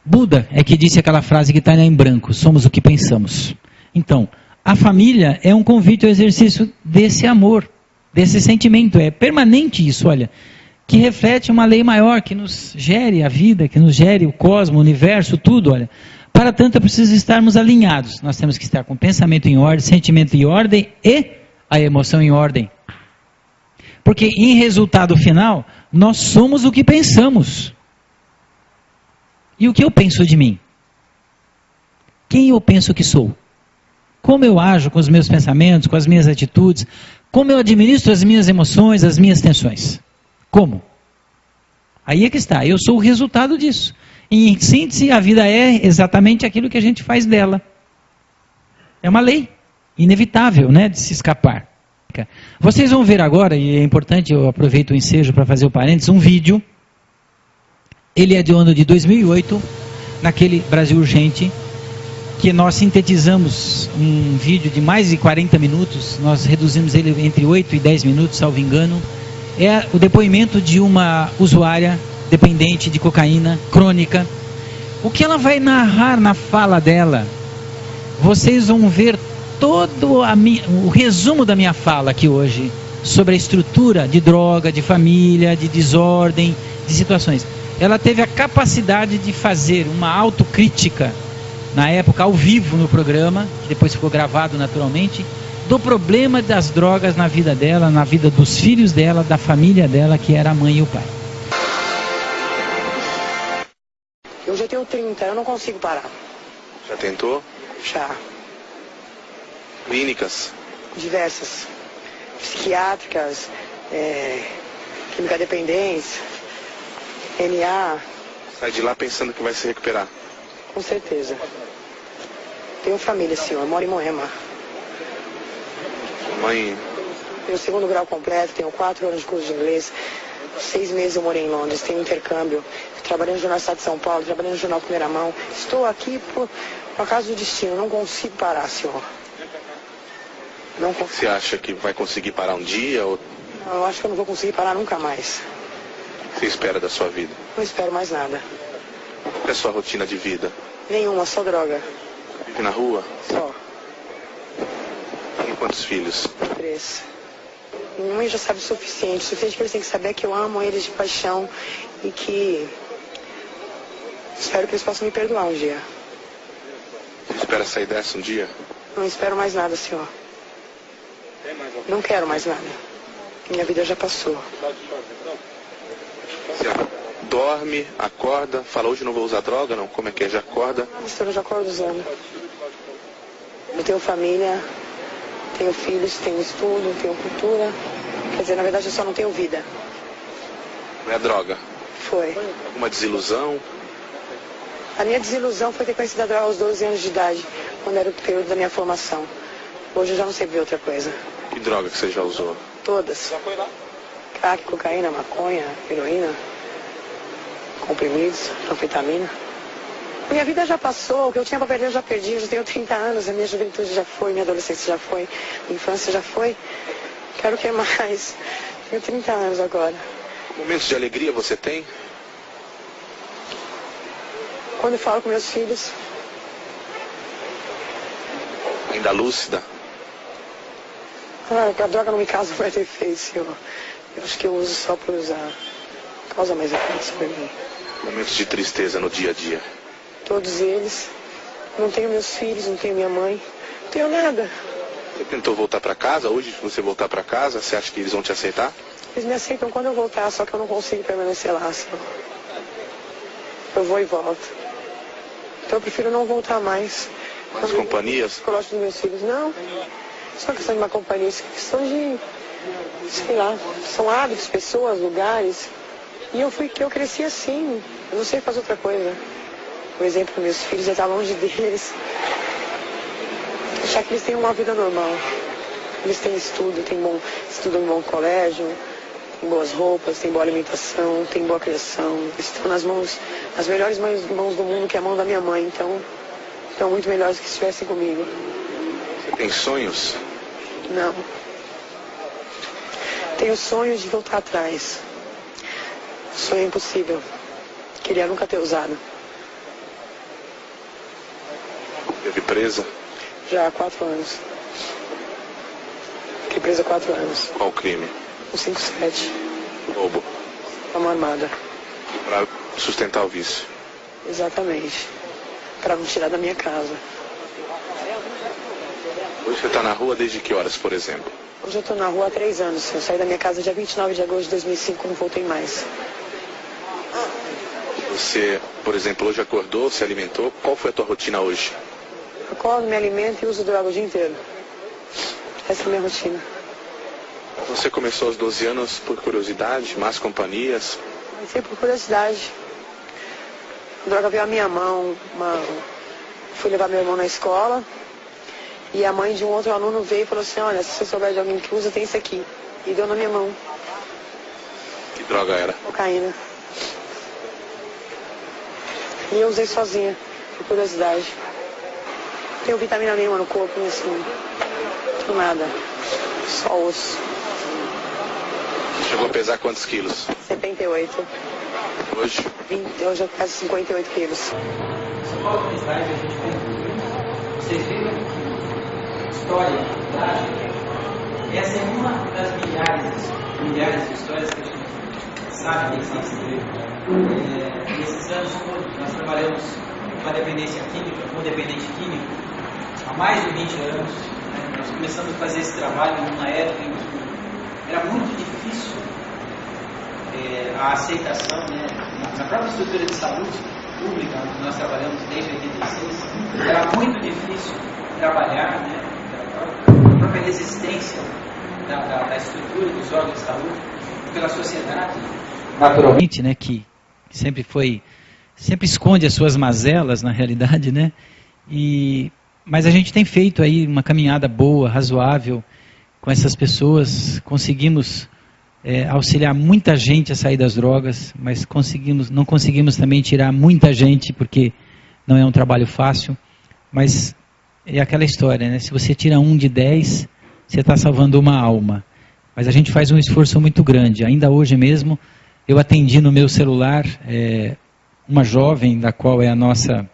Buda é que disse aquela frase que está em branco, somos o que pensamos. Então, a família é um convite ao exercício desse amor, desse sentimento, é permanente isso, olha, que reflete uma lei maior, que nos gere a vida, que nos gere o cosmos, o universo, tudo, olha. Para tanto é preciso estarmos alinhados, nós temos que estar com o pensamento em ordem, sentimento em ordem e a emoção em ordem. Porque em resultado final, nós somos o que pensamos. E o que eu penso de mim? Quem eu penso que sou? Como eu ajo com os meus pensamentos, com as minhas atitudes? Como eu administro as minhas emoções, as minhas tensões? Como? Aí é que está, eu sou o resultado disso. E, em síntese, a vida é exatamente aquilo que a gente faz dela. É uma lei inevitável, né, de se escapar. Vocês vão ver agora, e é importante, eu aproveito o ensejo para fazer o parênteses, um vídeo. Ele é do ano de 2008, naquele Brasil Urgente, que nós sintetizamos um vídeo de mais de 40 minutos, nós reduzimos ele entre 8 e 10 minutos, salvo engano. É o depoimento de uma usuária dependente de cocaína crônica. O que ela vai narrar na fala dela, vocês vão ver todo o resumo da minha fala aqui hoje, sobre a estrutura de droga, de família, de desordem, de situações. Ela teve a capacidade de fazer uma autocrítica, na época ao vivo no programa, que depois ficou gravado naturalmente, do problema das drogas na vida dela, na vida dos filhos dela, da família dela, que era a mãe e o pai. Eu já tenho 30, eu não consigo parar. Já tentou? Já. Clínicas? Diversas. Psiquiátricas, química dependência, NA. Sai de lá pensando que vai se recuperar? Com certeza. Tenho família, senhor. Moro em Moema. Mãe... Tenho 2º grau completo, tenho 4 anos de curso de inglês. 6 meses eu morei em Londres, tenho intercâmbio. Trabalhei no Jornal Estado de São Paulo, trabalhei no Jornal Primeira Mão. Estou aqui por acaso do destino. Não consigo parar, senhor. Não consigo. Você acha que vai conseguir parar um dia? Ou... Não, eu acho que eu não vou conseguir parar nunca mais. O que você espera da sua vida? Não espero mais nada. Qual é a sua rotina de vida? Nenhuma, só droga. Vive na rua? Só. Tem quantos filhos? 3. Minha mãe já sabe o suficiente. O suficiente que eles têm que saber é que eu amo eles de paixão e que espero que eles possam me perdoar um dia. Você espera sair dessa um dia? Não espero mais nada, senhor. Não quero mais nada. Minha vida já passou. Você dorme, acorda, fala hoje não vou usar droga, não? Como é que é? Já acorda? Não, senhor, eu já acordo usando. Eu tenho família, tenho filhos, tenho estudo, tenho cultura. Quer dizer, na verdade eu só não tenho vida. Não é droga? Foi. Alguma desilusão? A minha desilusão foi ter conhecido a droga aos 12 anos de idade, quando era o período da minha formação. Hoje eu já não sei ver outra coisa. Que droga que você já usou? Todas. Crack, cocaína, maconha, heroína. comprimidos, anfetamina. Minha vida já passou, o que eu tinha para perder eu já perdi, eu já tenho 30 anos, a minha juventude já foi, minha adolescência já foi, minha infância já foi. Quero o que mais? Tenho 30 anos agora. Momentos de alegria você tem? Quando eu falo com meus filhos. Ainda lúcida? A droga não me causa mais efeito, eu acho que eu uso só por usar. Causa mais efeito para mim. Momentos de tristeza no dia a dia? Todos eles. Não tenho meus filhos, não tenho minha mãe, não tenho nada. Você tentou voltar para casa? Hoje, se você voltar para casa, você acha que eles vão te aceitar? Eles me aceitam quando eu voltar, só que eu não consigo permanecer lá. Só. Eu vou e volto. Então eu prefiro não voltar mais. As companhias? Eu gosto dos meus filhos, não. Só questão de uma companhia, questão de, sei lá, são hábitos, pessoas, lugares. E eu cresci assim, eu não sei fazer outra coisa. Por exemplo, meus filhos, eu estar longe deles. Achar que eles têm uma vida normal. Eles têm estudo, estudam em bom colégio, têm boas roupas, têm boa alimentação, têm boa criação. Eles estão nas melhores mãos do mundo, que é a mão da minha mãe, então estão muito melhores do que se estivessem comigo. Você tem sonhos? Não. Tenho sonhos de voltar atrás. Sonho é impossível. Queria nunca ter usado. Teve presa? Já há 4 anos. Fiquei presa há 4 anos. Qual crime? O 57. Roubo. Uma armada. Para sustentar o vício? Exatamente. Para não tirar da minha casa. Hoje você está na rua desde que horas, por exemplo? Hoje eu estou na rua há 3 anos. Eu saí da minha casa dia 29 de agosto de 2005, não voltei mais. Você, por exemplo, hoje acordou, se alimentou. Qual foi a tua rotina hoje? Acordo, me alimento e uso droga o dia inteiro. Essa é a minha rotina. Você começou aos 12 anos por curiosidade, más companhias? Comecei por curiosidade. A droga veio à minha mão. Fui levar meu irmão na escola. E a mãe de um outro aluno veio e falou assim, olha, se você souber de alguém que usa, tem isso aqui. E deu na minha mão. Que droga era? Cocaína. E eu usei sozinha, por curiosidade. Não tenho vitamina nenhuma no corpo, assim. Não tenho nada. Só osso. Chegou a pesar quantos quilos? 78. Hoje? Hoje eu peso 58 quilos. São Paulo tem slide, a gente tem. Vocês viram história, verdade? Essa é uma das milhares de histórias que a gente sabe que existem. Nesses anos todos, nós trabalhamos com a dependência química, com o dependente químico, há mais de 20 anos. Nós começamos a fazer esse trabalho numa época em que era muito difícil a aceitação, né? Na própria estrutura de saúde pública, onde nós trabalhamos desde 86, era muito difícil trabalhar, né? A própria resistência da estrutura dos órgãos de saúde pela sociedade. Naturalmente, né, que sempre esconde as suas mazelas na realidade, né? Mas a gente tem feito aí uma caminhada boa, razoável com essas pessoas, conseguimos auxiliar muita gente a sair das drogas, mas não conseguimos também tirar muita gente, porque não é um trabalho fácil, mas é aquela história, né? Se você tira 1 de 10, você está salvando uma alma, mas a gente faz um esforço muito grande. Ainda hoje mesmo, eu atendi no meu celular uma jovem, da qual é a nossa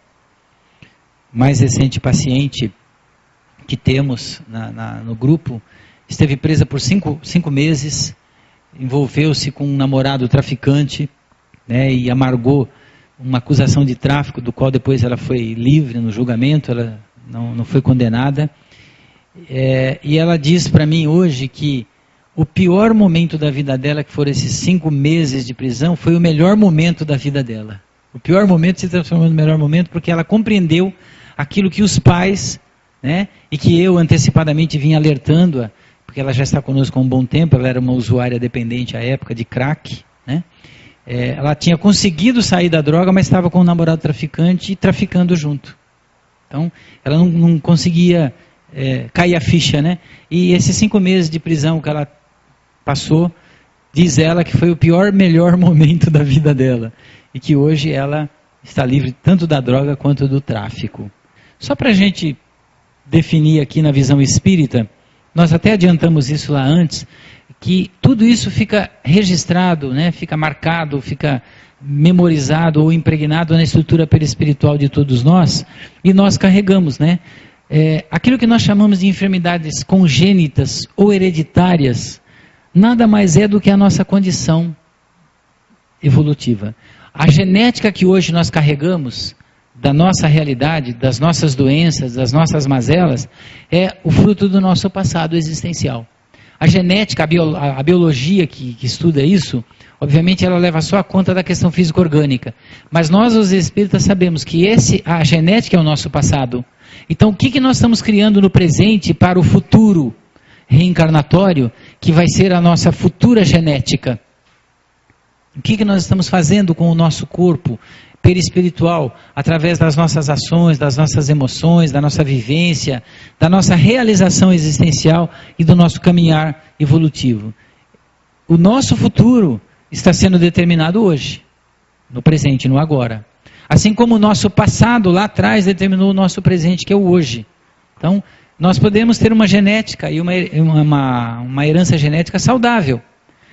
mais recente paciente que temos no grupo, esteve presa por 5 meses, envolveu-se com um namorado traficante, né, e amargou uma acusação de tráfico, do qual depois ela foi livre no julgamento, ela não foi condenada. E ela diz para mim hoje que o pior momento da vida dela, que foram esses 5 meses de prisão, foi o melhor momento da vida dela. O pior momento se transformou no melhor momento, porque ela compreendeu aquilo que os pais, né, e que eu antecipadamente vim alertando-a, porque ela já está conosco há um bom tempo, ela era uma usuária dependente à época de crack, né? Ela tinha conseguido sair da droga, mas estava com um namorado traficante e traficando junto. Então, ela não conseguia cair a ficha, né? E esses 5 meses de prisão que ela passou, diz ela que foi o melhor momento da vida dela. e que hoje ela está livre tanto da droga quanto do tráfico. Só para a gente definir aqui na visão espírita, nós até adiantamos isso lá antes, que tudo isso fica registrado, né, fica marcado, fica memorizado ou impregnado na estrutura perispiritual de todos nós, e nós carregamos, né? Aquilo que nós chamamos de enfermidades congênitas ou hereditárias, nada mais é do que a nossa condição evolutiva. A genética que hoje nós carregamos, da nossa realidade, das nossas doenças, das nossas mazelas, é o fruto do nosso passado existencial. A genética, a biologia que estuda isso, obviamente ela leva só a conta da questão físico-orgânica. Mas nós, os espíritas, sabemos que a genética é o nosso passado. Então, o que nós estamos criando no presente para o futuro reencarnatório, que vai ser a nossa futura genética? O que nós estamos fazendo com o nosso corpo perispiritual, através das nossas ações, das nossas emoções, da nossa vivência, da nossa realização existencial e do nosso caminhar evolutivo? O nosso futuro está sendo determinado hoje, no presente, no agora. Assim como o nosso passado lá atrás determinou o nosso presente, que é o hoje. Então, nós podemos ter uma genética e uma herança genética saudável,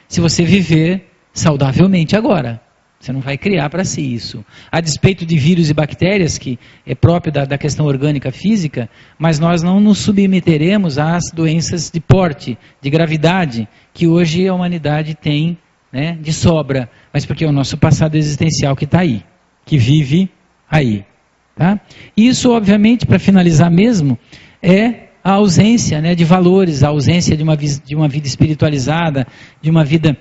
se você viver saudavelmente agora. Você não vai criar para si isso. A despeito de vírus e bactérias, que é próprio da questão orgânica física, mas nós não nos submeteremos às doenças de porte, de gravidade, que hoje a humanidade tem, né, de sobra, mas porque é o nosso passado existencial que está aí, que vive aí. Tá? Isso, obviamente, para finalizar mesmo, é a ausência, né, de valores, a ausência de uma vida espiritualizada, de uma vida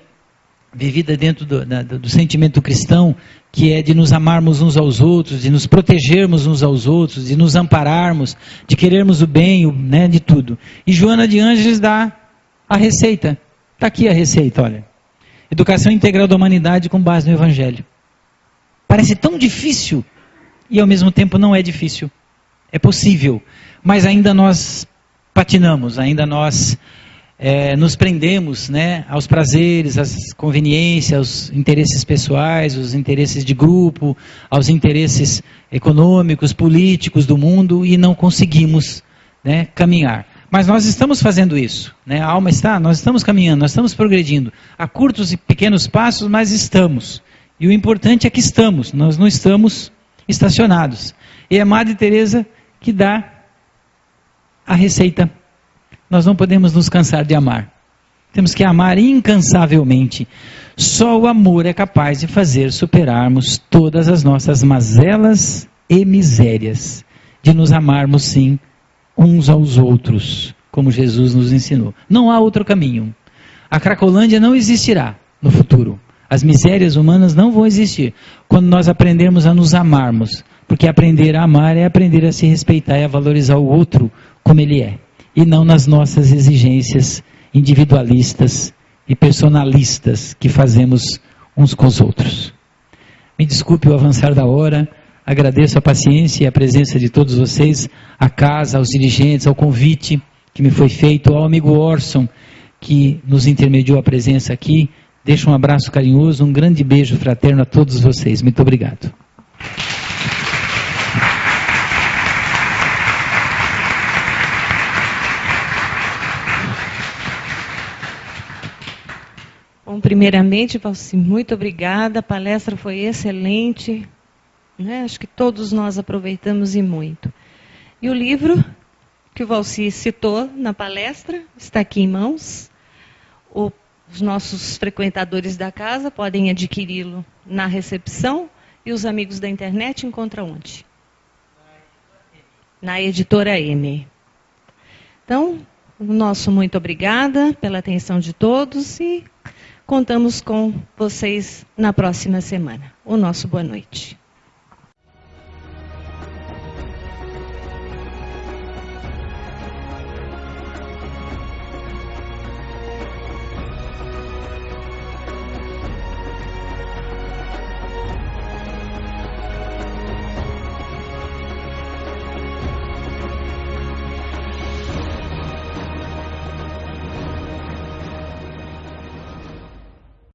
vivida dentro do sentimento cristão, que é de nos amarmos uns aos outros, de nos protegermos uns aos outros, de nos ampararmos, de querermos o bem, né, de tudo. E Joana de Ângeles dá a receita. Está aqui a receita, olha. Educação integral da humanidade com base no Evangelho. Parece tão difícil e ao mesmo tempo não é difícil. É possível, mas ainda nós patinamos, ainda nós nos prendemos, né, aos prazeres, às conveniências, aos interesses pessoais, aos interesses de grupo, aos interesses econômicos, políticos do mundo, e não conseguimos, né, caminhar. Mas nós estamos fazendo isso, né? A alma nós estamos caminhando, nós estamos progredindo, a curtos e pequenos passos, mas estamos. E o importante é que estamos, nós não estamos estacionados. E é a Madre Teresa que dá a receita. Nós não podemos nos cansar de amar. Temos que amar incansavelmente. Só o amor é capaz de fazer superarmos todas as nossas mazelas e misérias. De nos amarmos, sim, uns aos outros, como Jesus nos ensinou. Não há outro caminho. A Cracolândia não existirá no futuro. As misérias humanas não vão existir quando nós aprendermos a nos amarmos. Porque aprender a amar é aprender a se respeitar e a valorizar o outro como ele é. E não nas nossas exigências individualistas e personalistas que fazemos uns com os outros. Me desculpe o avançar da hora, agradeço a paciência e a presença de todos vocês, à casa, aos dirigentes, ao convite que me foi feito, ao amigo Orson, que nos intermediou a presença aqui. Deixo um abraço carinhoso, um grande beijo fraterno a todos vocês. Muito obrigado. Bom, primeiramente, Valci, muito obrigada, a palestra foi excelente, né? Acho que todos nós aproveitamos e muito. E o livro que o Valci citou na palestra está aqui em mãos. Os nossos frequentadores da casa podem adquiri-lo na recepção e os amigos da internet encontram onde? Na Editora M. Então, o nosso muito obrigada pela atenção de todos e contamos com vocês na próxima semana. O nosso boa noite.